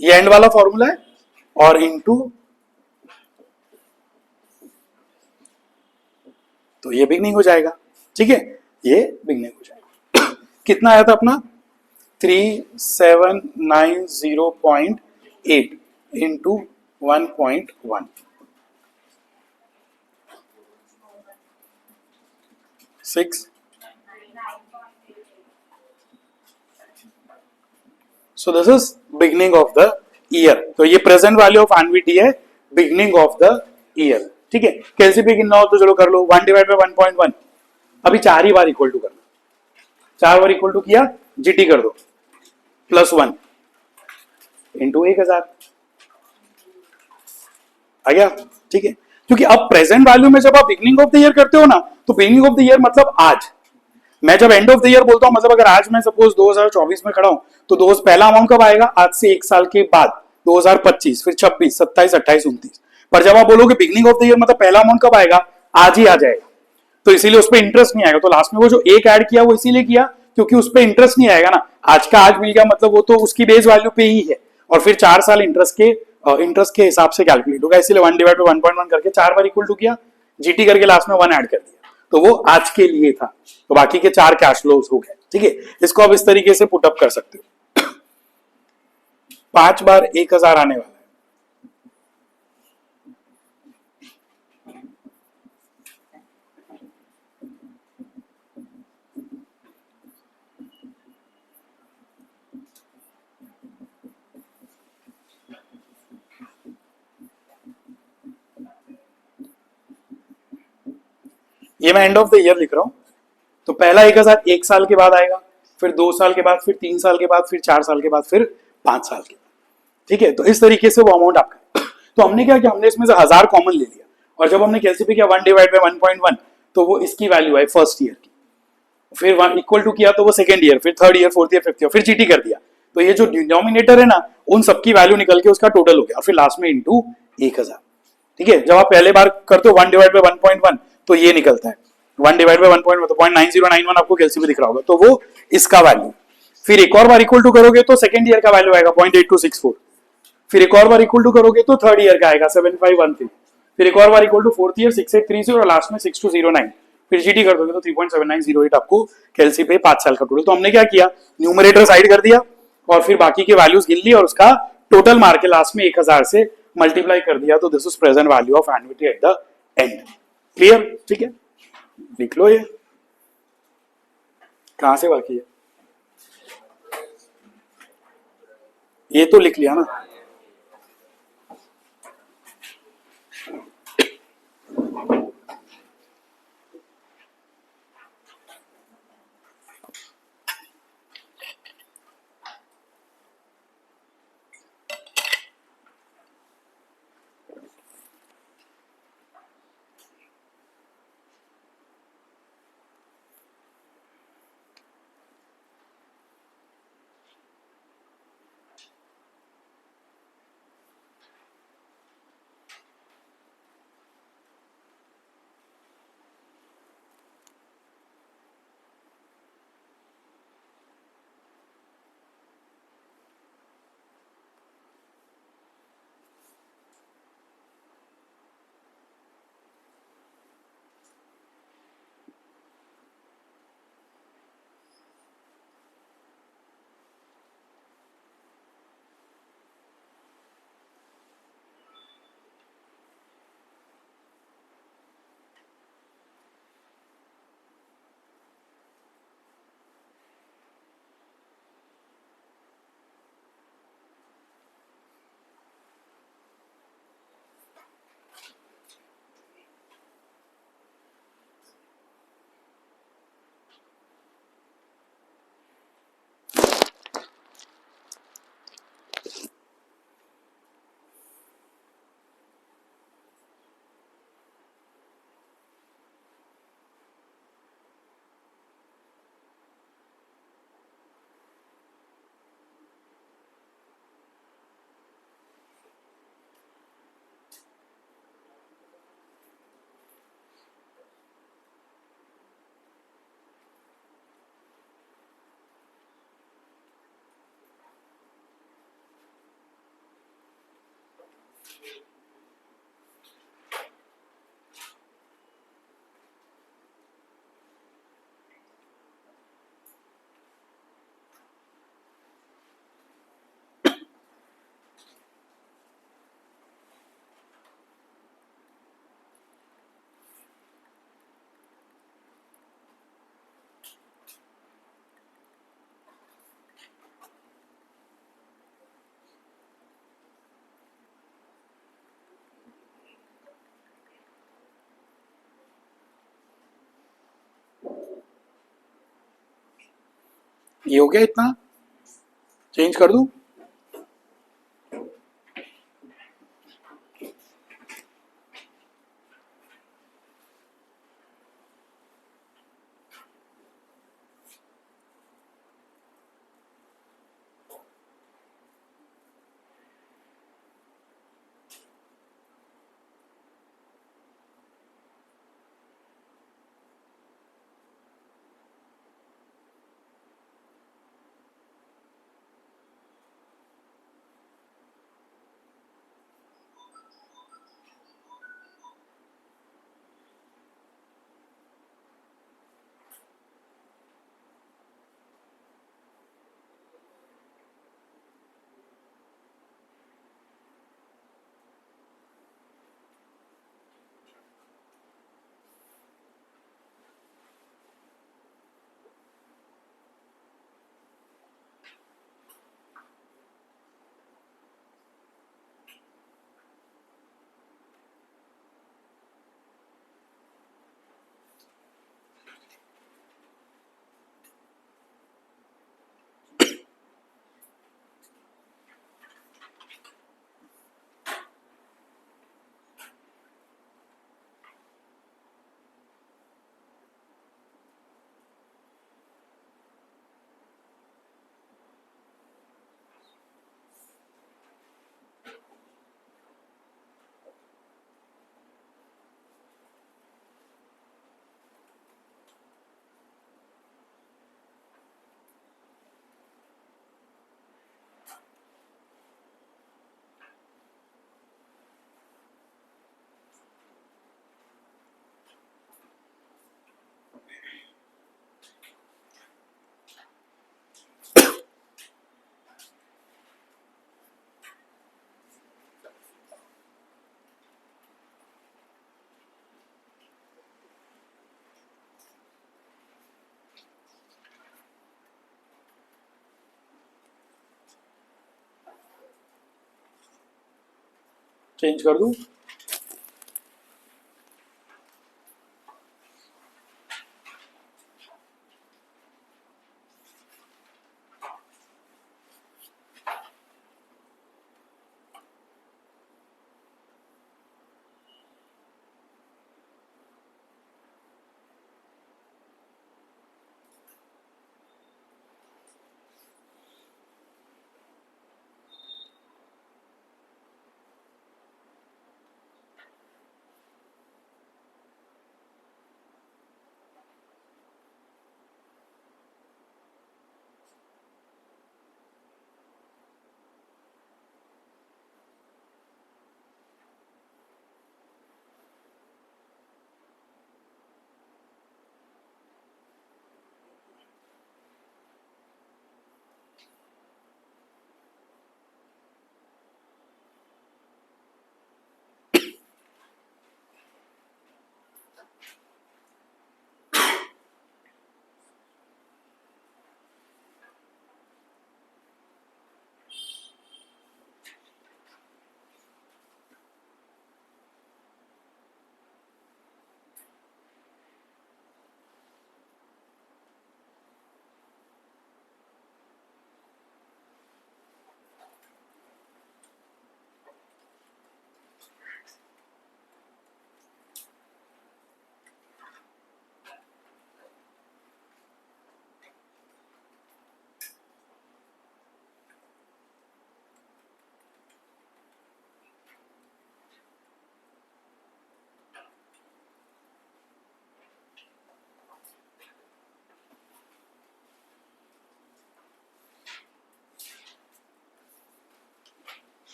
ये एंड वाला फॉर्मूला है, और इनटू, तो ये बिगनिंग हो जाएगा, ठीक है, ये बिगनिंग हो जाएगा। कितना आया था अपना 3790.8 into 1.1, 6, so this is beginning of the year, तो ये प्रेजेंट वैल्यू ऑफ एनुइटी है बिगनिंग ऑफ द ईयर, ठीक है। कैलसीपी गिनना हो तो चलो कर लो, 1 डिवाइड बाई 1.1, अभी 4 ही बार इक्वल टू करना, 4 बार इक्वल टू किया, जीटी कर दो +1 इंटू 1000 आ गया, ठीक है। क्योंकि अब प्रेजेंट वैल्यू में जब आप बिगनिंग ऑफ द ईयर करते हो ना, तो बिगनिंग ऑफ द ईयर मतलब आज, मैं जब एंड ऑफ द ईयर बोलता हूं मतलब अगर आज मैं सपोज 2024 में खड़ा हूं, तो दोस्त पहला अमाउंट कब आएगा, आज से 1 साल के बाद 2025, फिर 26, 27, 28, 29। पर जब आप बोलोगे बिगनिंग ऑफ द ईयर मतलब पहला अमाउंट कब आएगा, आज ही आ जाएगा, तो इसीलिए उस पर इंटरेस्ट नहीं आएगा, तो लास्ट में वो जो एक ऐड किया वो इसीलिए किया क्योंकि उस पर इंटरेस्ट नहीं आएगा ना, आज का आज मिल गया मतलब वो तो उसकी बेस वैल्यू पे ही है, और फिर 4 साल इंटरेस्ट के हिसाब से कैलकुलेट होगा, इसीलिए 1 डिवाइड बाई 1.1 करके 4 बार इक्वल टू किया, जीटी करके लास्ट में 1 ऐड कर दिया, तो वो आज के लिए था, तो बाकी के 4 कैश फ्लोज हो गए, ठीक है। इसको आप इस तरीके से पुटअप कर सकते हो। 5 बार 1000 आने वाला है, ये मैं एंड ऑफ द ईयर लिख रहा हूं, तो पहला 1000 1 साल के बाद आएगा, फिर 2 साल के बाद, फिर 3 साल के बाद, फिर 4 साल के बाद, फिर 5 साल के बाद, ठीक है। तो इस तरीके से वो अमाउंट आपका, तो हमने क्या किया, हमने इसमें से 1000 कॉमन ले लिया, और जब हमने कैलसीपी किया 1 डिवाइड बाई 1.1, तो वो इसकी वैल्यू आई फर्स्ट ईयर की, फिर 1 इक्वल टू किया तो वो सेकंड ईयर, फिर third year, fourth year, fifth year, फिर जीटी कर दिया, तो ये जो डिनोमिनेटर है ना उन सबकी वैल्यू निकल के उसका टोटल हो गया, और फिर लास्ट में इंटू 1000, ठीक है। जब आप पहले बार करते हो 1 डिवाइड बाई 1.1 तो ये निकलता है 1 डिवाइड बाई 1.1, तो 0.9091 आपको कैलसीपी दिख रहा होगा, तो वो इसका वैल्यू, फिर एक और बार इक्वल टू करोगे तो सेकंड ईयर का वैल्यू आएगा 0.8264, फिर एक और बार इक्वल टू करोगे तो थर्ड ईयर का आएगा 7513, फिर एक और बार इक्वल टू फोर्थ ईयर 6830, और लास्ट में 6209, फिर जीटी कर दोगे तो 3.7908 आपको कैलसी पे 5 साल का टोटल। तो हमने क्या किया, न्यूमरेटर साइड कर दिया और फिर बाकी के वैल्यूज गिन ली और उसका टोटल मार के लास्ट में 1000 से मल्टीप्लाई कर दिया, तो this is present value of annuity at the end. Clear, ठीक है, लिख लो। ये कहां से बाकी है, ये तो लिख लिया ना, ये हो गया इतना, चेंज कर दूं? चेंज कर दूं?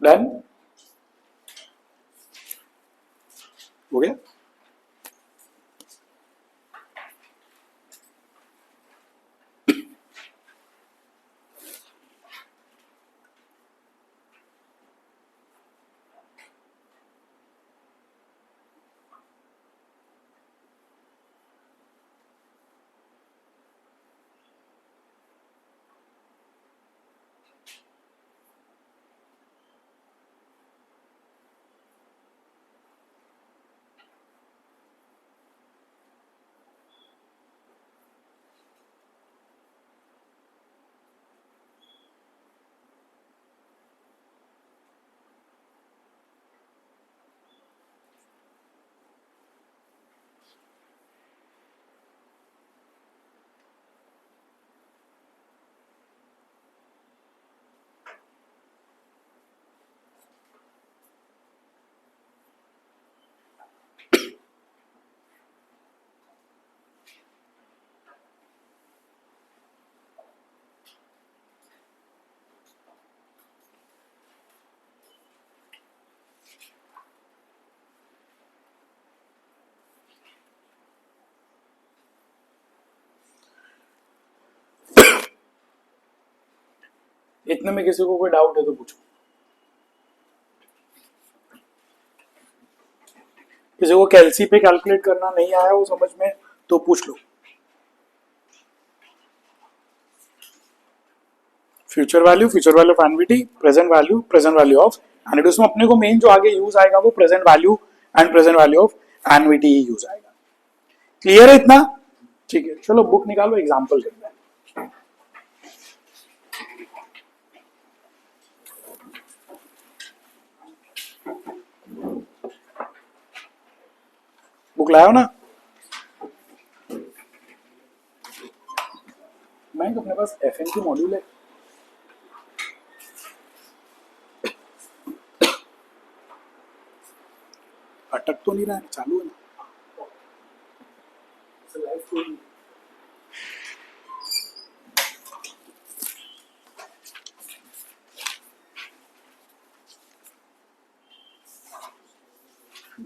डन हो गया। इतने में किसी को कोई डाउट है तो पूछो, किसी को कैलसी पे कैलकुलेट करना नहीं आया वो समझ में तो पूछ लो। Future value of annuity, present value of annuity. उसमें अपने को मेन जो आगे यूज आएगा वो present value and present value of annuity ही यूज आएगा। क्लियर है इतना? ठीक है, चलो बुक निकालो, एग्जांपल करते हैं। बुक लाओ ना, मैं अपने पास एफएन की मॉड्यूल है। अटक तो नहीं रहा है, चालू है ना?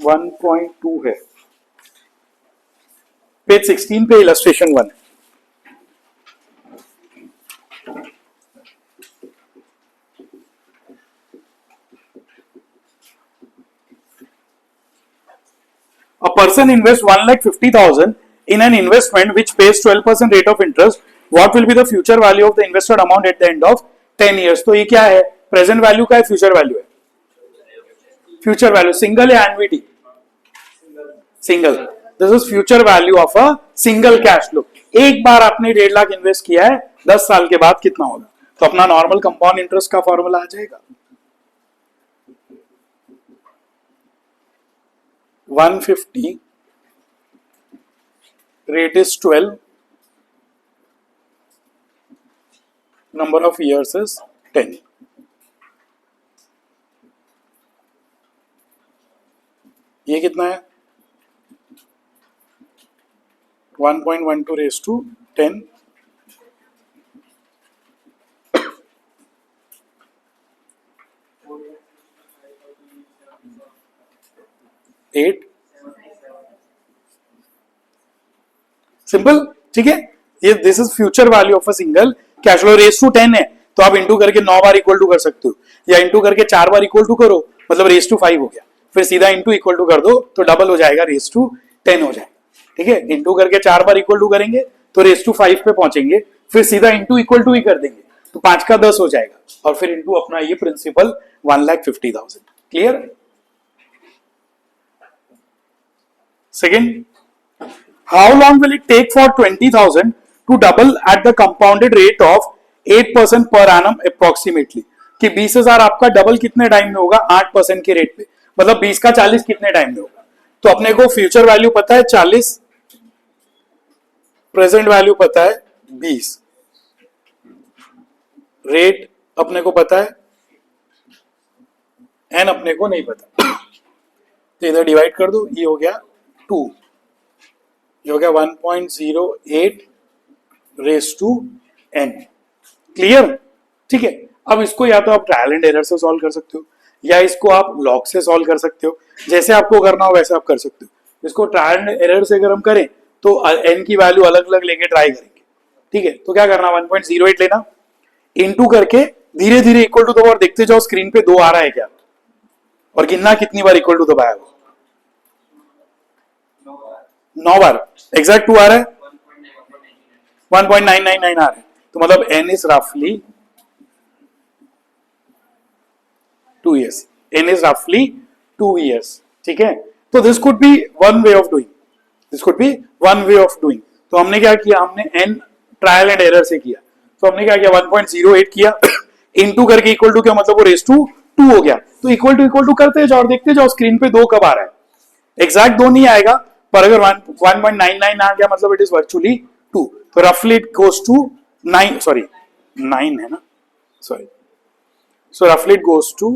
1.2 है, पेज 16 पे illustration 1। A person invests 1,50,000 in an investment which pays 12% rate of interest. What will be the future value of the invested amount at the end of 10 years? तो ये क्या है? प्रेजेंट वैल्यू का है, फ्यूचर वैल्यू है? Future value. Single या एनविटी? Single. This is future value of a single cash flow. एक बार आपने 1.5 लाख इन्वेस्ट किया है, 10 साल के बाद कितना होगा? तो अपना नॉर्मल कंपाउंड इंटरेस्ट का फॉर्मूला आ जाएगा 150, rate is 12, number of years is 10। ये कितना है? 1.12 raised to 10, 8। सिंपल, ठीक है। ये this is future value of a single cash flow. Raise to 10 है तो आप इंटू करके 9 बार इक्वल टू कर सकते हो, या इंटू करके 4 बार इक्वल टू करो, मतलब रेस टू 5 हो गया। फिर सीधा इंटू इक्वल टू कर दो तो डबल हो जाएगा, रेस टू 10 हो जाएगा। ठीक है, इंटू करके 4 बार इक्वल टू करेंगे तो रेस टू 5 पे पहुंचेंगे, फिर सीधा इंटू इक्वल टू ही कर देंगे तो 5 का 10 हो जाएगा, और फिर इंटू अपना ये principal 1,50,000। Clear? Second, how long will it take for 20,000 to double at the compounded rate of 8% per annum approximately? कि 20,000 आपका डबल कितने टाइम में होगा? 8% के रेट पे, मतलब 20 का 40 कितने टाइम में होगा? तो अपने को फ्यूचर वैल्यू पता है 40, प्रेजेंट वैल्यू पता है 20, रेट अपने को पता है, एन अपने को नहीं पता, तो इधर डिवाइड कर दो, ये हो गया 2, ये हो गया 1.08 रेस टू n। क्लियर? ठीक है। अब इसको या तो आप ट्रायल एंड एरर से सॉल्व कर सकते हो, या इसको आप लॉग से सॉल्व कर सकते हो, जैसे आपको करना हो वैसे आप कर सकते हो। इसको ट्रायल एंड एरर से अगर हम करें तो n की वैल्यू अलग अलग लेके ट्राई करेंगे। ठीक है, तो क्या करना, 1.08 लेना, इनटू करके धीरे धीरे इक्वल टू दबाओ और देखते जाओ स्क्रीन पे 2 आ रहा है क्या, और गिनना कितनी बार इक्वल टू दबाया हो। 9 बार। एग्जैक्ट 2 आ रहा है, 1.999 आ रहा है, तो मतलब n इज रफली 2 years। n इज रफली 2 years। ठीक है, तो this could be one way of doing, this could be one way of doing. तो हमने क्या किया, हमने n ट्रायल एंड एरर से किया, तो हमने क्या किया 1.08 किया, इनटू करके इक्वल टू क्या, मतलब वो रेस टू 2 हो गया, तो इक्वल टू करते जाओ और देखते जाओ स्क्रीन पे 2 कब आ रहा है। एग्जैक्ट 2 नहीं आएगा, पर अगर 1.99 आ गया मतलब इट इज वर्चुअली 2, तो रफली इट गोस टू 9, सॉरी 9 है ना, सॉरी, सो रफली इट गोस टू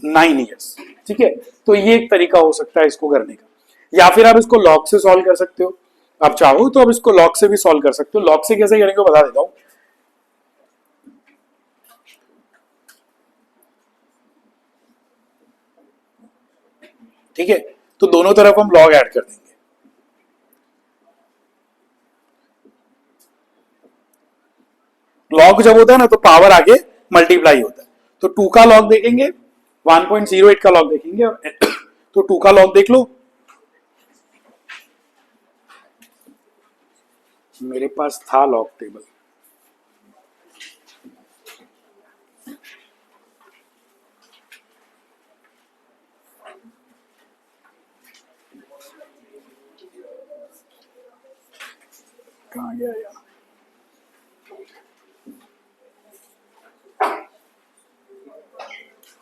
9 years। ठीक है, तो ये एक तरीका हो सकता है इसको करने का, या फिर आप इसको लॉग से सॉल्व कर सकते हो, आप चाहो तो आप इसको लॉग से भी सॉल्व कर सकते हो। लॉग से कैसे करेंगे बता देता हूं। ठीक है, तो दोनों तरफ हम लॉग ऐड कर देंगे। लॉग जब होता है ना तो पावर आगे मल्टीप्लाई होता है। तो 2 का लॉग देखेंगे, 1.08 का लॉग देखेंगे, तो 2 का लॉग देख लो। मेरे पास था लॉग टेबल, कहाँ गया यार?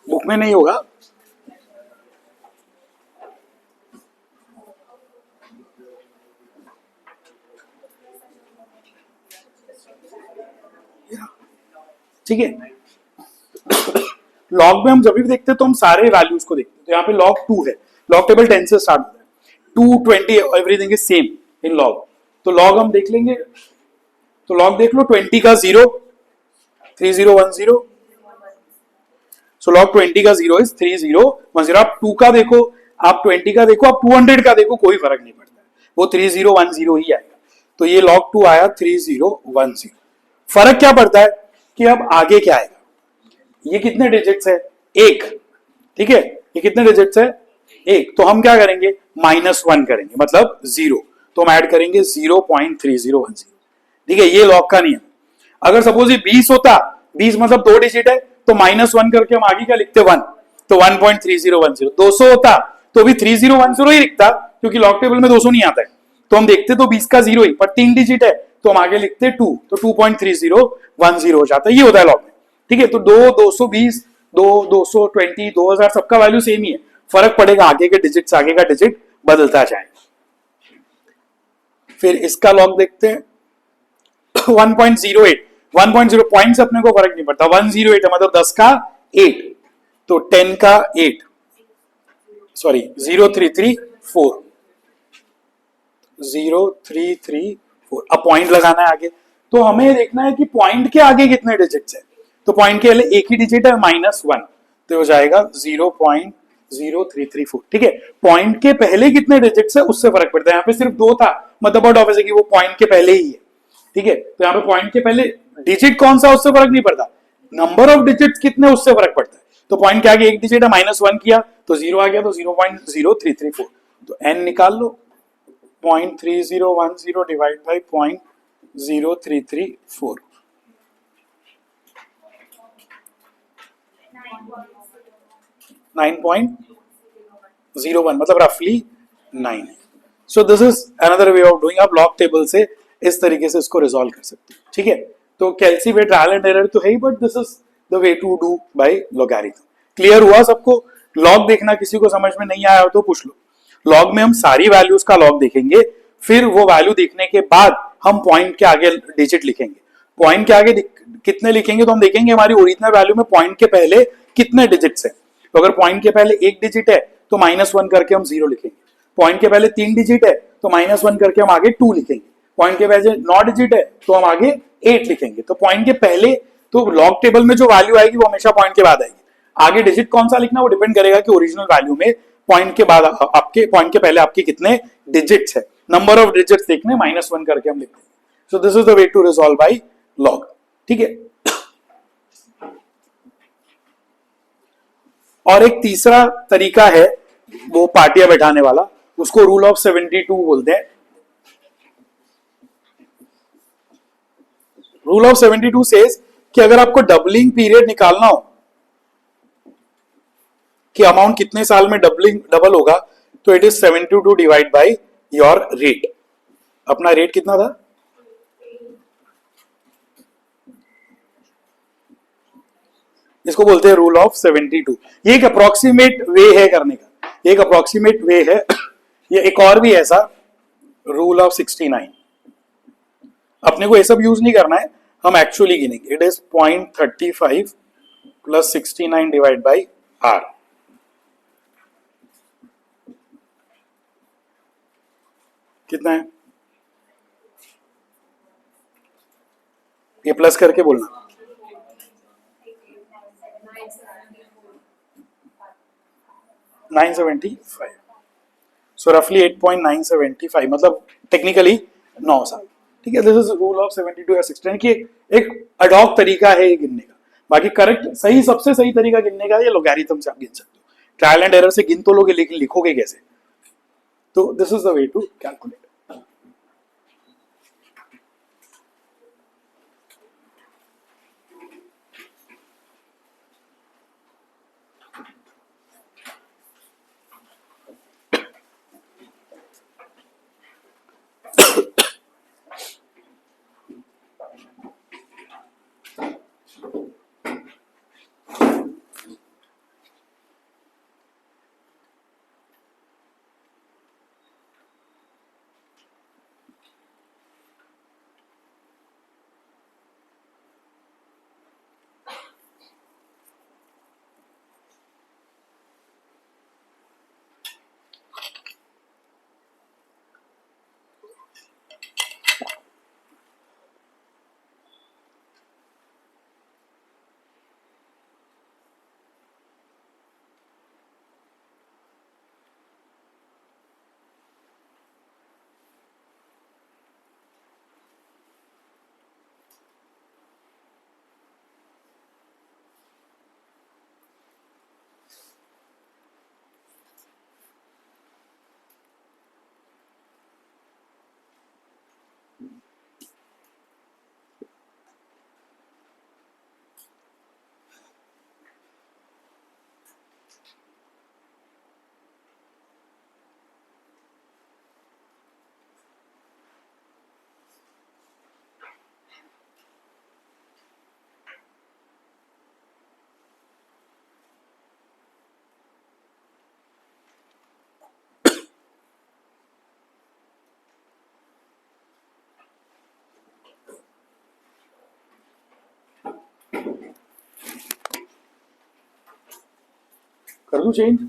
बुक में नहीं होगा। ठीक है, लॉग में हम जब भी देखते हैं तो हम सारे वैल्यूज को देखते हैं। तो यहाँ पे लॉग 2 है, लॉग टेबल 10 से स्टार्ट होता है, 2 20 everything is same in log. तो लॉग हम देख लेंगे, तो लॉग देख लो 20 का 0 3010, सो लॉग 20 का 0 इज 3010। आप 2 का देखो, आप 20 का देखो, आप 200 का देखो, कोई फर्क नहीं पड़ता, वो 3010 ही आएगा। तो ये log 2 आया 3010। फर्क क्या पड़ता है कि अब आगे क्या आएगा, ये कितने डिजिट्स है, 1, ठीक है, ये कितने डिजिट्स है, 1। तो हम क्या करेंगे, -1 करेंगे, मतलब 0, तो हम ऐड करेंगे 0.3010, ठीक है। ये लॉग का नियम। अगर सपोज ये 20 होता, 20 मतलब 2 डिजिट है, तो -1 करके हम आगे क्या लिखते, 1, तो 1.3010। 200 होता तो भी 3010 ही लिखता, क्योंकि लॉग टेबल में 200 नहीं आता है, तो हम देखते तो 20 का 0 ही, पर 3 डिजिट है तो हम आगे लिखते 2, तो 2.3010 हो जाता है। ये होता है लॉग में, ठीक है। तो 2, 220, 2, 220, 2000 सबका वैल्यू सेम ही है, फर्क पड़ेगा आगे के डिजिट, आगे का डिजिट बदलता जाएगा। फिर इसका लॉग देखते हैं 1.08, 1.0 पॉइंट्स अपने को फर्क नहीं पड़ता, 108 है मतलब 10 का 8, तो 10 का 8, सॉरी 0334, 0334। अब पॉइंट लगाना है आगे, तो हमें देखना है कि पॉइंट के आगे कितने डिजिट्स है। तो पॉइंट के पहले एक ही डिजिट है -1, तो हो जाएगा 0.0334, ठीक है। पॉइंट के पहले कितने डिजिट्स है उससे फर्क पड़ता है। यहाँ पे सिर्फ 2 था, मतलब बहुत ऑब्वियस है कि वो पॉइंट के पहले ही है, ठीक है। तो यहाँ पे पॉइंट के पहले डिजिट कौन सा उससे फर्क नहीं पड़ता, नंबर ऑफ डिजिट्स कितने उससे फर्क पड़ता है। तो पॉइंट के आगे एक डिजिट है, -1 किया तो 0 आ गया, तो 0.0334, तो n निकाल लो, 0.3010 डिवाइड बाई 0.0334, 9.01, मतलब रफली 9 है। So this is another way of doing. आप लॉग टेबल से इस तरीके से इसको रिजॉल्व कर सकते हैं, ठीक है। तो कैलसी वे ट्रायल एंड एरर तो है ही, but this is the way to do by logarithm. Clear हुआ सबको? लॉग देखना किसी को समझ में नहीं आया हो तो पूछ लो। लॉग में हम सारी वैल्यूज का लॉग देखेंगे, फिर वो वैल्यू देखने के बाद हम पॉइंट के आगे डिजिट लिखेंगे। पॉइंट के आगे कितने लिखेंगे तो हम देखेंगे हमारी ओरिजिनल वैल्यू में पॉइंट के पहले कितने डिजिट्स है। तो अगर पॉइंट के पहले एक डिजिट है तो -1 करके हम 0 लिखेंगे। पॉइंट के पहले 3 डिजिट है तो -1 करके हम आगे 2 लिखेंगे। पॉइंट के पहले 9 डिजिट है तो हम आगे 8 लिखेंगे। तो पॉइंट के पहले, तो लॉग टेबल में जो वैल्यू आएगी वो हमेशा पॉइंट के बाद आएगी। आगे डिजिट कौन सा लिखना वो डिपेंड करेगा कि ओरिजिनल वैल्यू में पॉइंट के बाद आपके, पॉइंट के पहले आपके कितने डिजिट्स है। नंबर ऑफ डिजिट्स देखने, -1 करके हम लिखते हैं। So this is the way to resolve by log, ठीक है। और एक तीसरा तरीका है वो पार्टियां बैठाने वाला, उसको रूल ऑफ 72 बोलते हैं। रूल ऑफ 72 सेज कि अगर आपको डबलिंग पीरियड निकालना हो कि अमाउंट कितने साल में डबल होगा, तो it is 72 divide by your rate. अपना रेट कितना था, इसको बोलते हैं रूल ऑफ 72। ये एक अप्रोक्सीमेट वे है करने का, एक अप्रोक्सीमेट वे है। ये एक और भी ऐसा रूल ऑफ 69। अपने को ये सब यूज नहीं करना है, हम एक्चुअली गिनेंगे। It is 0.35 plus 69 divide by R. कितना है ये, प्लस करके बोलना। 975, सो रफली 8.975, मतलब टेक्निकली 9 साल, ठीक है। दिस इज रूल ऑफ 72 या 69 की एक अडॉक तरीका है ये गिनने का। बाकी करेक्ट सही सबसे सही तरीका गिनने का ये लोगैरिथम से आप गिन सकते हो। ट्रायल एंड एरर से गिन तो लोगे लेकिन लिखोगे कैसे? तो this is the way to calculate. कर दूं चेंज?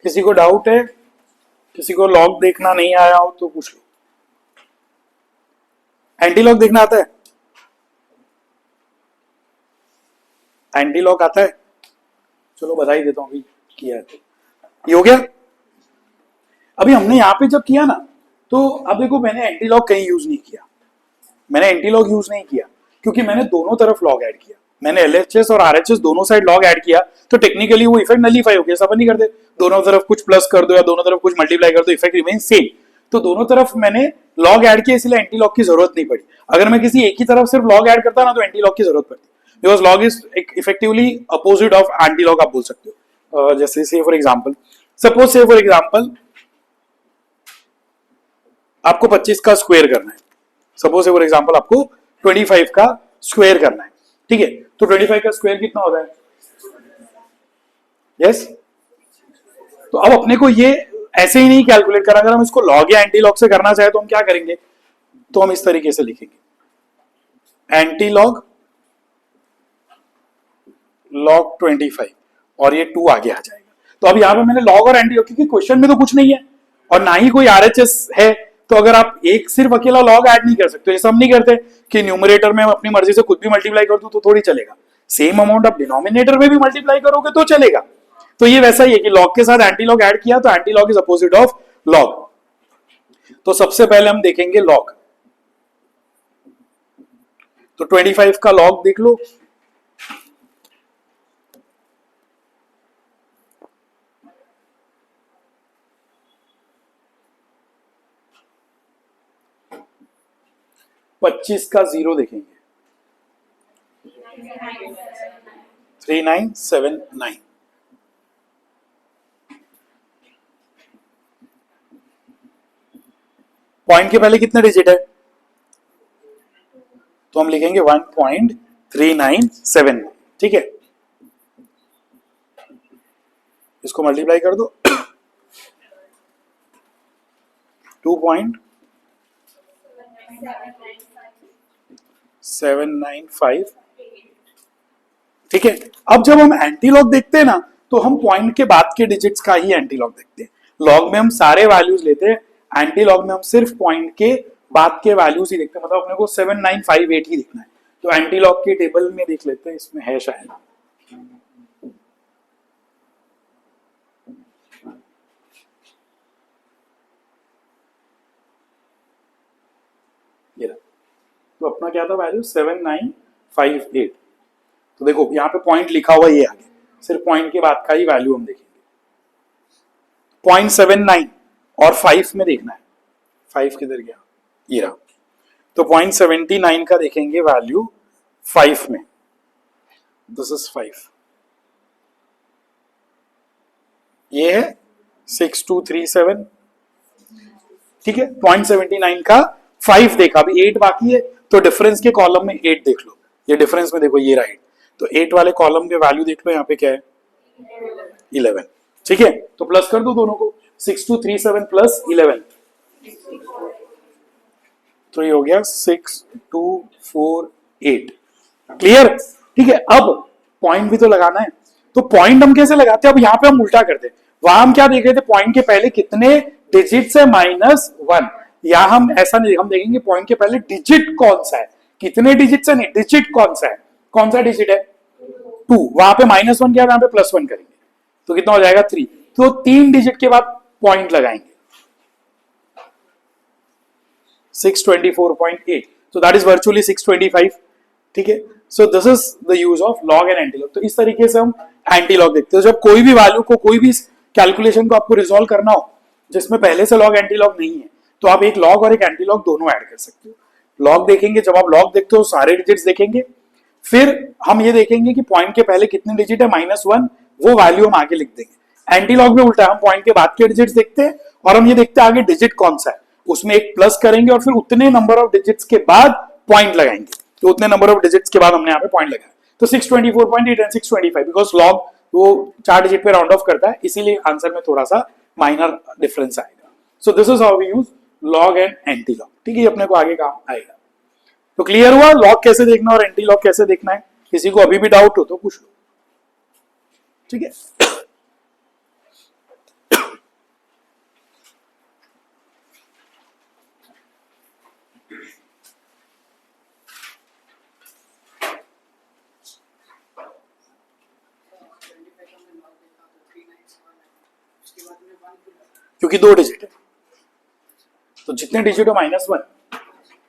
किसी को डाउट है? किसी को लॉग देखना नहीं आया हो तो पूछ लो। एंटी लॉग देखना आता है? एंटी लॉग आता है? चलो बधाई देता हूँ, अभी किया है तो ये हो गया। अभी हमने यहाँ पे जब किया ना, तो अब देखो मैंने एंटी लॉग कहीं यूज नहीं किया, मैंने एंटी लॉग यूज नहीं किया क्योंकि मैंने दोनों तरफ लॉग ऐड किया। मैंने एलएचएस और आरएचएस दोनों साइड लॉग ऐड किया, तो टेक्निकली वो इफेक्ट नलीफाई हो गया। सब नहीं करते, दोनों तरफ कुछ प्लस कर दो या दोनों तरफ कुछ मल्टीप्लाई कर दो, इफेक्ट रिमेन सेम। तो दोनों तरफ मैंने लॉग ऐड किया, इसलिए एंटी लॉग की जरूरत नहीं पड़ी। अगर मैं किसी एक ही तरफ सिर्फ लॉग ऐड करता ना तो एंटी लॉग की जरूरत पड़ती, because log is effectively opposite of anti log, आप बोल सकते हो। जैसे से फॉर एग्जाम्पल, सपोज से फॉर एग्जाम्पल आपको 25 का स्क्वायर करना है, सपोज फॉर एग्जांपल आपको 25 का स्क्वायर करना है, ठीक है? तो 25 का स्क्वायर कितना होता है? यस तो अब अपने को ये ऐसे ही नहीं कैलकुलेट करना, अगर हम इसको लॉग या एंटी लॉग से करना चाहे तो हम क्या करेंगे? तो हम इस तरीके से लिखेंगे एंटी लॉग log 25 और ये 2 आगे आ जाएगा। तो अब यहां पे मैंने लॉग और एंटी लॉग, क्योंकि क्वेश्चन में तो कुछ नहीं है और ना ही कोई आरएचएस है, तो अगर आप एक सिर्फ अकेला लॉग ऐड नहीं कर सकते, जैसे हम नहीं करते कि न्यूमरेटर में अपनी मर्जी से कुछ भी मल्टीप्लाई कर दूं तो थोड़ी चलेगा, सेम अमाउंट आप डिनोमिनेटर में भी मल्टीप्लाई करोगे तो चलेगा। तो ये वैसा ही है कि लॉग के साथ एंटी लॉग ऐड किया तो anti log is opposite of log. तो सबसे पहले हम देखेंगे लॉग। तो 25 का लॉग देख लो, पच्चीस का जीरो देखेंगे 3979। पॉइंट के पहले कितने डिजिट है, तो हम लिखेंगे 1.397। ठीक है, इसको मल्टीप्लाई कर दो 2.795। ठीक है, अब जब हम एंटी लॉग देखते हैं ना, तो हम पॉइंट के बाद के डिजिट्स का ही एंटी लॉग देखते हैं। लॉग में हम सारे वैल्यूज लेते हैं, एंटी लॉग में हम सिर्फ पॉइंट के बाद के वैल्यूज ही देखते हैं, मतलब अपने को 7958 ही देखना है। तो एंटी लॉग के टेबल में देख लेते हैं, इसमें है शायद। ये तो अपना क्या था वैल्यू 7958। तो देखो यहाँ पे पॉइंट लिखा हुआ ये आगे, सिर्फ पॉइंट के बाद का ही वैल्यू हम देखेंगे। 0.79 और 5 में देखना है, 5 किधर गया, ये रहा। तो 0.79 का देखेंगे वैल्यू 5 में, दिस इज 5, ये है 6237। ठीक है, 0.79 का 5 देखा, अभी 8 बाकी है, तो डिफरेंस के कॉलम में 8 देख लो, ये डिफरेंस में देखो ये राइट, तो 8 वाले कॉलम के वैल्यू देख लो, यहाँ पे क्या है 11। ठीक है, तो प्लस कर दो दोनों को, 6237 प्लस 11, तो ये हो गया 6248। क्लियर। ठीक है, अब पॉइंट भी तो लगाना है, तो पॉइंट हम कैसे लगाते हैं, अब यहां पे हम उल्टा करते हैं। वहां हम क्या देख रहे थे, पॉइंट के पहले कितने डिजिट्स है -1, या हम ऐसा नहीं, हम देखेंगे पॉइंट के पहले डिजिट कौन सा है, कितने डिजिट्स है नहीं, डिजिट कौन सा है, कौन सा डिजिट है 2, वहां पे -1 क्या है, यहाँ पे +1 करेंगे तो कितना हो जाएगा 3, तो 3 डिजिट के बाद पॉइंट लगाएंगे 624.8, so that is virtually 625। ठीक है, so this is the use of log and anti log. तो इस तरीके से हम एंटी लॉग देखते हैं, जब कोई भी वैल्यू को, कोई भी कैलकुलेशन को आपको रिजॉल्व करना हो जिसमें पहले से लॉग एंटी लॉग नहीं है, तो आप एक लॉग और एक एंटी लॉग दोनों ऐड कर सकते हो। लॉग देखेंगे, जब आप लॉग देखते हो सारे डिजिट्स देखेंगे, फिर हम ये देखेंगे कि पॉइंट के पहले कितने डिजिट है -1, वो वैल्यू हम आगे लिख देंगे। एंटी लॉग में उल्टा है, हम पॉइंट के बाद के डिजिट्स देखते हैं और हम ये देखते हैं आगे डिजिट कौन सा है, उसमें एक प्लस करेंगे और फिर उतने नंबर ऑफ डिजिट्स के बाद पॉइंट लगाएंगे, तो उतने नंबर ऑफ डिजिट्स के बाद हमने यहाँ पे पॉइंट लगाया। तो 624.8 एंड 625, बिकॉज लॉग वो 4 डिजिट पे राउंड ऑफ करता है, इसीलिए आंसर में थोड़ा सा माइनर डिफरेंस आएगा। So this is how we use log and anti log. ठीक है, अपने को आगे काम आएगा। तो क्लियर हुआ लॉग कैसे देखना और एंटी लॉग कैसे देखना है, किसी को अभी भी डाउट हो तो पूछ लो। ठीक है, क्योंकि 2 डिजिट है, तो जितने डिजिट हो -1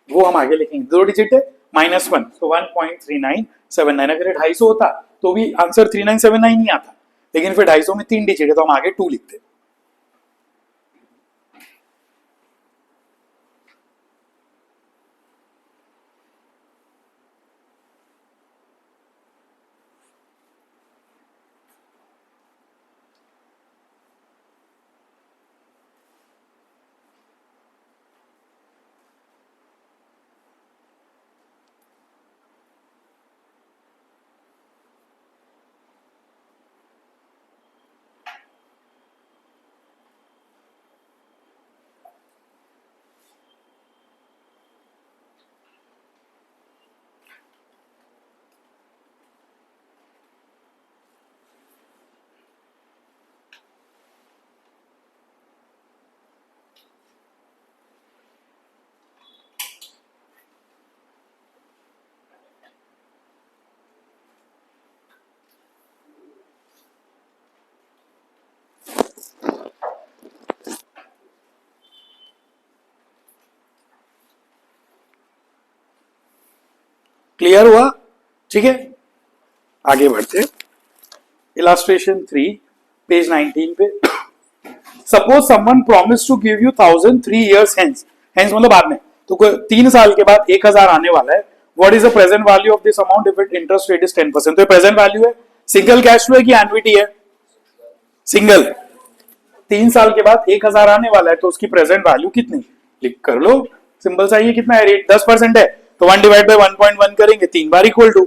वो हम आगे लिखेंगे। 2 डिजिट है -1, तो 1.3979। अगर 250 होता तो भी आंसर 3979 नहीं आता, लेकिन फिर 250 में 3 डिजिट है तो हम आगे 2 लिखते। क्लियर हुआ? ठीक है, आगे बढ़ते। इलास्ट्रेशन 3 पेज 19 पे। Suppose someone promise to give you 1000 3 years hence, hence मतलब बाद में, तो 3 साल के बाद 1000 आने वाला है। What is the present value of this amount if it interest rate is 10%? तो प्रेजेंट वैल्यू है, सिंगल कैश फ्लो है कि एन्युटी है? सिंगल। 3 साल के बाद 1000 आने वाला है, तो उसकी प्रेजेंट वैल्यू कितनी लिख कर लो, सिंपल सा। ये कितना है रेट? 10% है, तो 1 डिवाइड बाई 1.1 करेंगे, 3 बार इक्वल टू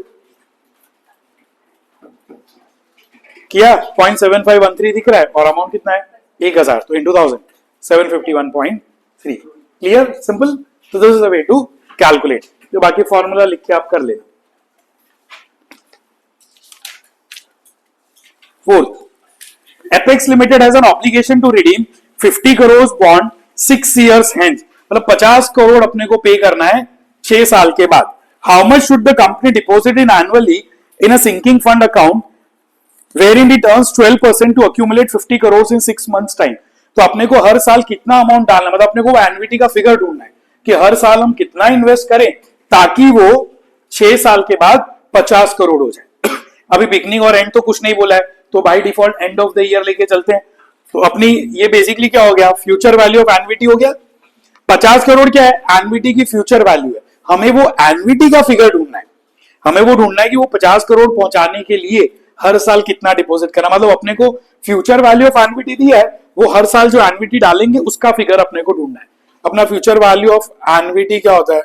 किया 0.7513 दिख रहा है, और अमाउंट कितना है 1000, तो इंटू 1000 751.3। क्लियर? सिंपल। तो this is the way to calculate. जो बाकी फॉर्मूला लिख के आप कर लेना। Fourth, Apex Limited has an obligation to redeem 50 crores bond 6 years hence, मतलब 50 करोड़ अपने को पे करना है 6 साल के बाद। How much should the company deposit in annually in a sinking fund account wherein it earns 12% to accumulate 50 crores in 6 months time? तो अपने को हर साल कितना अमाउंट डालना है, मतलब अपने को एन्युटी का फिगर ढूंढना है कि हर साल हम कितना इन्वेस्ट करें ताकि वो 6 साल के बाद 50 करोड़ हो जाए। अभी बिगनिंग और एंड तो कुछ नहीं बोला है, तो by default and of the year लेके चलते हैं। तो अपनी ये बेसिकली क्या हो गया, फ्यूचर वैल्यू ऑफ एन्युटी हो गया। 50 करोड़ क्या है? एन्युटी की फ्यूचर वैल्यू है। हमें वो एन्युटी का फिगर ढूंढना है, हमें वो ढूंढना है कि वो 50 करोड़ पहुंचाने के लिए हर साल कितना डिपॉजिट करना, मतलब अपने को फ्यूचर वैल्यू ऑफ एन्युटी दिया है, वो हर साल जो एन्युटी डालेंगे उसका फिगर अपने को ढूंढना है। अपना फ्यूचर वैल्यू ऑफ एन्युटी क्या होता है?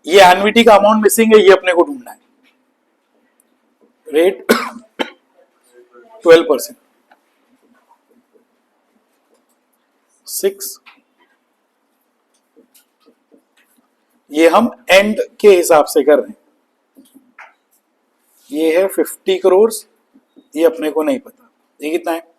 ये एन्युटी का अमाउंट मिसिंग है, ये अपने को ढूंढना है। रेट 12%, 6, ये हम एंड के हिसाब से कर रहे हैं। ये है 50 करोड़, ये अपने को नहीं पता ये कितना है।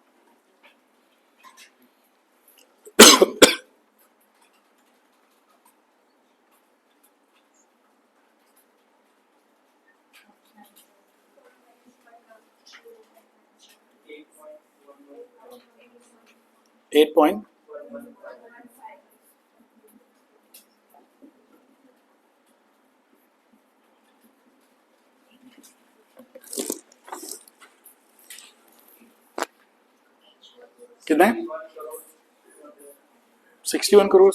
एट पॉइंट कितना है? 61 करोड़,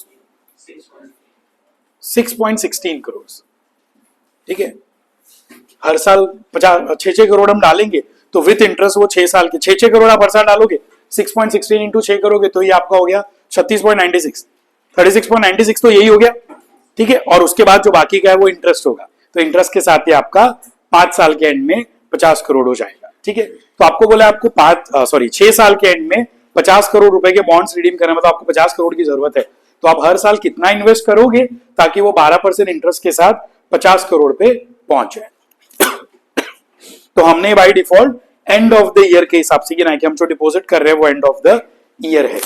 6.16 करोड़। ठीक है, हर साल 6 करोड़ हम डालेंगे, तो विथ इंटरेस्ट वो 6 साल के 6 करोड़ आप हर साल डालोगे, 6.16 इंटू 6 करोगे तो ये आपका हो गया 36.96, 36.96 तो यही हो गया। ठीक है, और उसके बाद जो बाकी का है वो इंटरेस्ट होगा, तो इंटरेस्ट के साथ ही आपका 5 साल के एंड में 50 करोड़ हो जाएगा। ठीक है, तो आपको बोला आपको 6 साल के एंड में 50 करोड़ रुपए के बॉन्ड्स रिडीम करना, मतलब आपको 50 करोड़ की जरूरत है, तो आप हर साल कितना इन्वेस्ट करोगे ताकि वो 12% इंटरेस्ट के साथ 50 करोड़ पे पहुंच जाए। तो हमने by default and of the year के हिसाब से कि हम जो डिपॉजिट कर रहे हैं वो एंड ऑफ द ईयर है।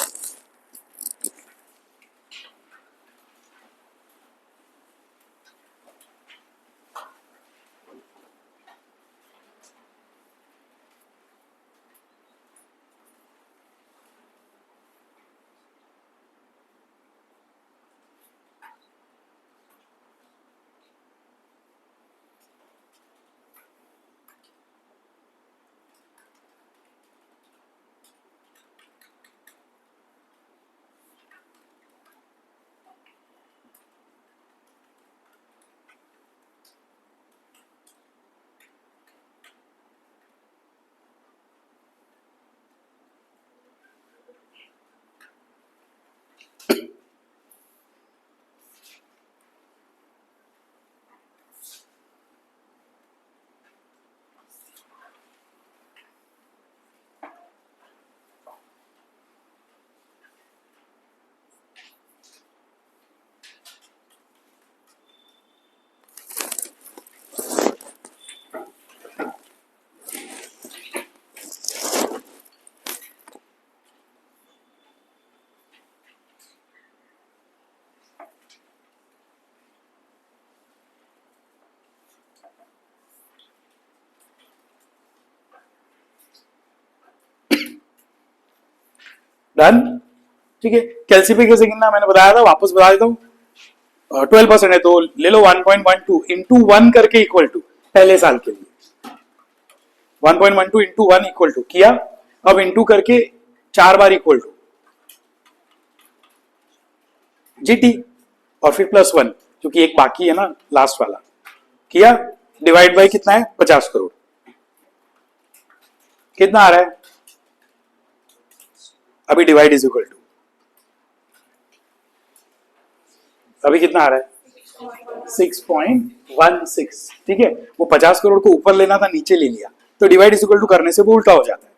डन। ठीक है, कैलसी पे कैसे गिनना मैंने बताया था, वापस बता देता हूं। 12% है तो ले लो 1.12 इंटू 1 करके इक्वल टू पहले साल के लिए 1.12 इंटू 1 इक्वल टू किया, अब इंटू करके 4 बार इक्वल टू जीटी और फिर +1 क्योंकि एक बाकी है ना लास्ट वाला, किया डिवाइड बाय कितना है 50 करोड़, कितना आ रहा है अभी डिवाइड इज इक्वल टू, अभी कितना आ रहा है 6.16, ठीक है। वो 50 करोड़ को ऊपर लेना था नीचे ले लिया, तो डिवाइड इज इक्वल टू करने से वो उल्टा हो जाता है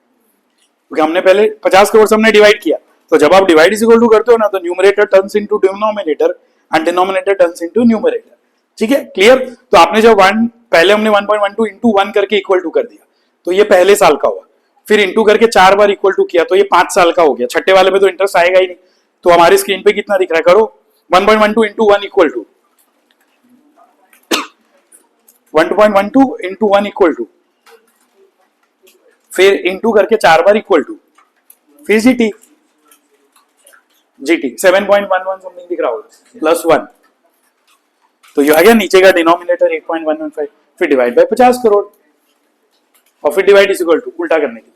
क्योंकि हमने पहले 50 करोड़ से हमने डिवाइड किया, तो जब आप डिवाइड इज इक्वल टू करते हो ना तो numerator turns into denominator and denominator turns into numerator, ठीक है क्लियर। तो आपने जब 1 पहले हमने 1.12 इंटू 1 करके इक्वल टू कर दिया तो ये पहले साल का हुआ, फिर इंटू करके 4 बार इक्वल टू किया तो ये 5 साल का हो गया, छठे वाले पे तो इंटरेस्ट आएगा ही नहीं। तो हमारी स्क्रीन पे कितना दिख रहा है करो 1.12 into 1 equal to 1.12 into 1 equal to, फिर इंटू करके 4 बार इक्वल टू, फिर जीटी 7.11 समथिंग दिख रहा होगा +1, तो ये आ गया नीचे का डिनोमिनेटर 8.115, फिर डिवाइड बाय 50 करोड़ और फिर डिवाइड इज इक्वल टू उल्टा करने के लिए।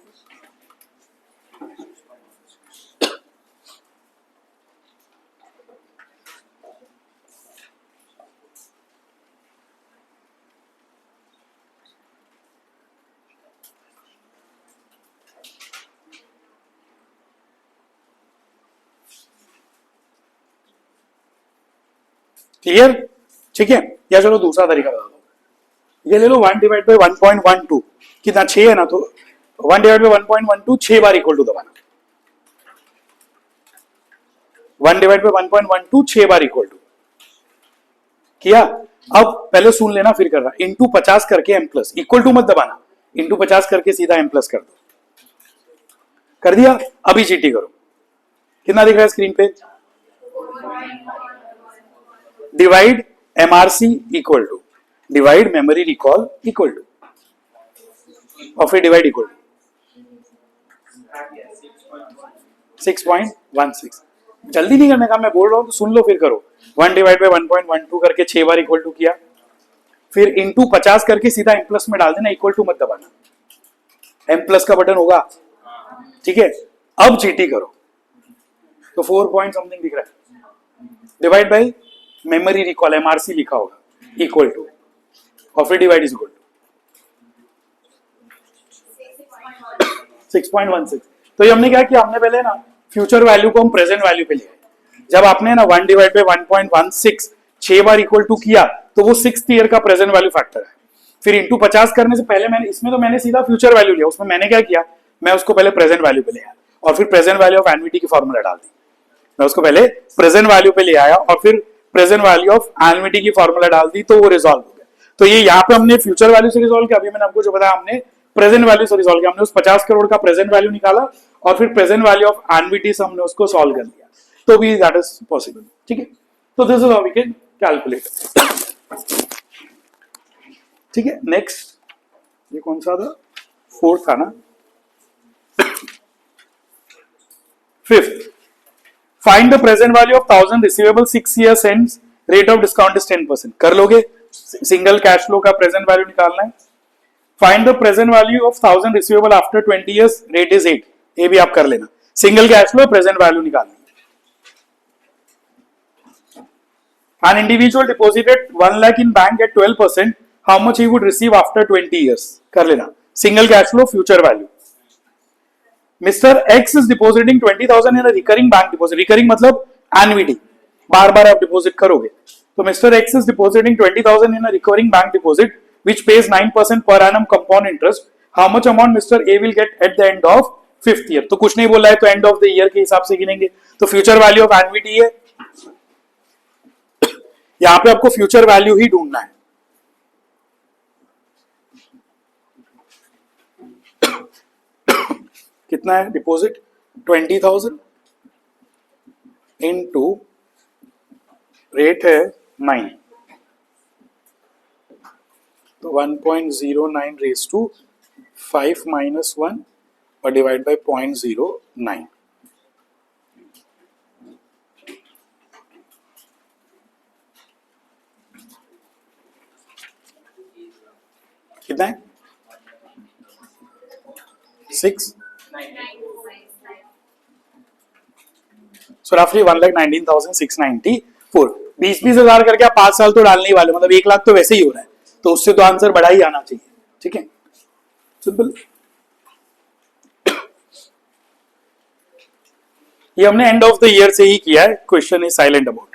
क्लियर, ठीक है। या चलो दूसरा तरीका बता दो, ये ले लो 1 डिवाइड बाय 1.12 कितना 6 है ना, तो 1 डिवाइड बाय 1.12 6 बार इक्वल टू दबाना, 1 डिवाइड बाय 1.12 6 बार इक्वल टू किया। अब पहले सुन लेना फिर करना, इंटू 50 करके m प्लस, इक्वल टू मत दबाना, इंटू 50 करके सीधा m प्लस कर दो, कर दिया। अभी जीटी करो, कितना दिख रहा है स्क्रीन पे, divide MRC equal to divide memory recall equal to और फिर डिवाइड इक्वल टू 6.16। जल्दी नहीं करने का, मैं बोल रहा हूं तो सुन लो फिर करो। 1 डिवाइड बाय 1.12 करके 6 बार इक्वल टू किया, फिर इंटू 50 करके सीधा m प्लस में डाल देना, इक्वल टू मत दबाना, m प्लस का बटन होगा, ठीक है। अब जीटी करो तो 4 पॉइंट समथिंग दिख रहा है, divide by memory recall MRC लिखा होगा इक्वल टू और फिर डिवाइड इज इक्वल टू 6.16। तो ये हमने क्या किया, हमने पहले ना फ्यूचर वैल्यू को हम प्रेजेंट वैल्यू पे लिया, जब आपने ना 1 डिवाइड बाय 1.16 6 बार इक्वल टू किया तो वो 6th ईयर का प्रेजेंट वैल्यू फैक्टर है। फिर इंटू 50 करने से पहले मैंने इसमें तो मैंने सीधा फ्यूचर वैल्यू लिया, उसमें मैंने क्या किया, मैं उसको पहले प्रेजेंट वैल्यू पे ले आया और फिर प्रेजेंट वैल्यू ऑफ एन्युटी की फॉर्मूला डाल दी, मैं उसको पहले प्रेजेंट वैल्यू पे ले आया और फिर प्रेजेंट वैल्यू ऑफ एन्युटी की फॉर्मूला डाल दी, तो वो रिजॉल्व हो गया। तो ये यहाँ पे हमने फ्यूचर वैल्यू से रिजॉल्व किया, अभी मैंने आपको जो बताया हमने प्रेजेंट वैल्यू से रिजॉल्व किया, हमने उस 50 करोड़ का प्रेजेंट वैल्यू निकाला और फिर प्रेजेंट वैल्यू ऑफ एन्युटी से हमने उसको सॉल्व कर दिया, तो भी दैट इज पॉसिबल, ठीक है। तो this is how we can calculate, ठीक है। नेक्स्ट ये कौन सा था, 4th था ना, 5th, find the present value of 1000 receivable 6 years hence, rate of discount is 10%। कर लोगे, सिंगल कैश फ्लो का प्रेजेंट वैल्यू निकालना है। Find the present value of 1000 receivable after 20 years, rate is 8, ये भी आप कर लेना, single cash flow present value निकालनी। An individual deposited 1 lakh in bank at 12%, how much he would receive after 20 years, कर लेना, single cash flow future value. Mr. X is depositing 20,000 in a recurring bank deposit, recurring मतलब annuity, बार बार आप deposit करोगे, तो Mr. X is depositing 20,000 in a recurring bank deposit which pays 9% per annum compound interest, how much amount Mr. A will get at the end of 5th year। तो कुछ नहीं बोला है तो एंड ऑफ द ईयर के हिसाब से गिनेंगे, तो फ्यूचर वैल्यू ऑफ एन्युटी है, यहां पे आपको फ्यूचर वैल्यू ही ढूंढना है। कितना है डिपॉजिट, 20,000 इनटू रेट है 9, तो 1.09 रेज टू 5 माइनस 1 और डिवाइड बाय 0.09, कितना है 6, सो रफली 1,19,694। 20,000 करके आप 5 साल तो डालने ही वाले, मतलब 1 लाख तो वैसे ही हो रहा है, तो उससे तो आंसर बड़ा ही आना चाहिए। ठीक है, सिंपल। ये हमने एंड ऑफ द ईयर से ही किया है। Question is silent about it.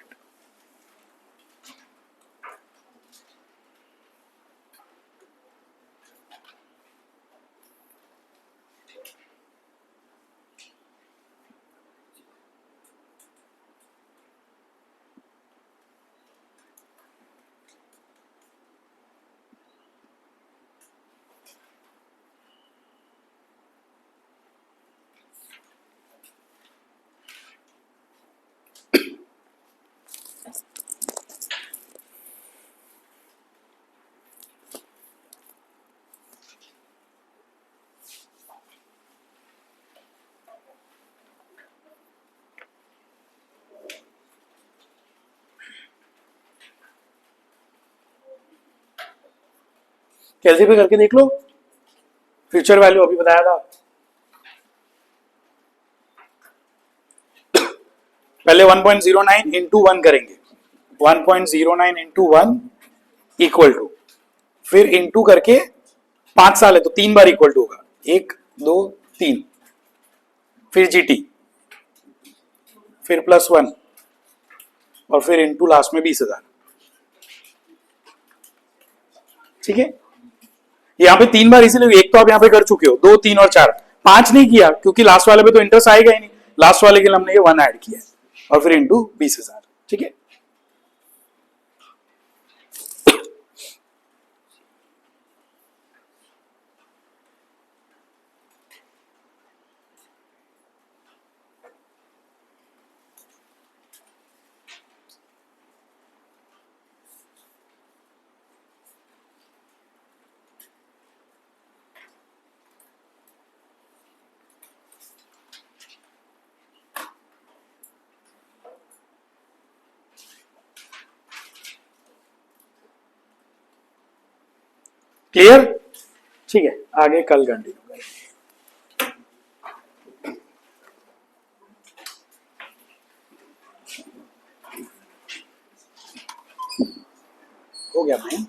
कैसे भी करके देख लो, फ्यूचर वैल्यू अभी बताया था। पहले 1.09 इंटू 1 करेंगे, 1.09 इंटू 1 इक्वल टू, फिर इंटू करके 5 साल है तो 3 बार इक्वल टू होगा, 1 2 3, फिर जीटी, फिर +1 और फिर इंटू लास्ट में 20,000। ठीक है, यहाँ पे 3 बार इसीलिए, एक तो आप यहाँ पे कर चुके हो, 2 3 और 4, 5 नहीं किया क्योंकि लास्ट वाले पे तो इंटरेस्ट आएगा ही नहीं, लास्ट वाले के लिए हमने ये 1 ऐड किया और फिर इंटू 20,000। ठीक है, क्लियर। ठीक है, आगे कल कंटिन्यू करेंगे। हो गया भाई।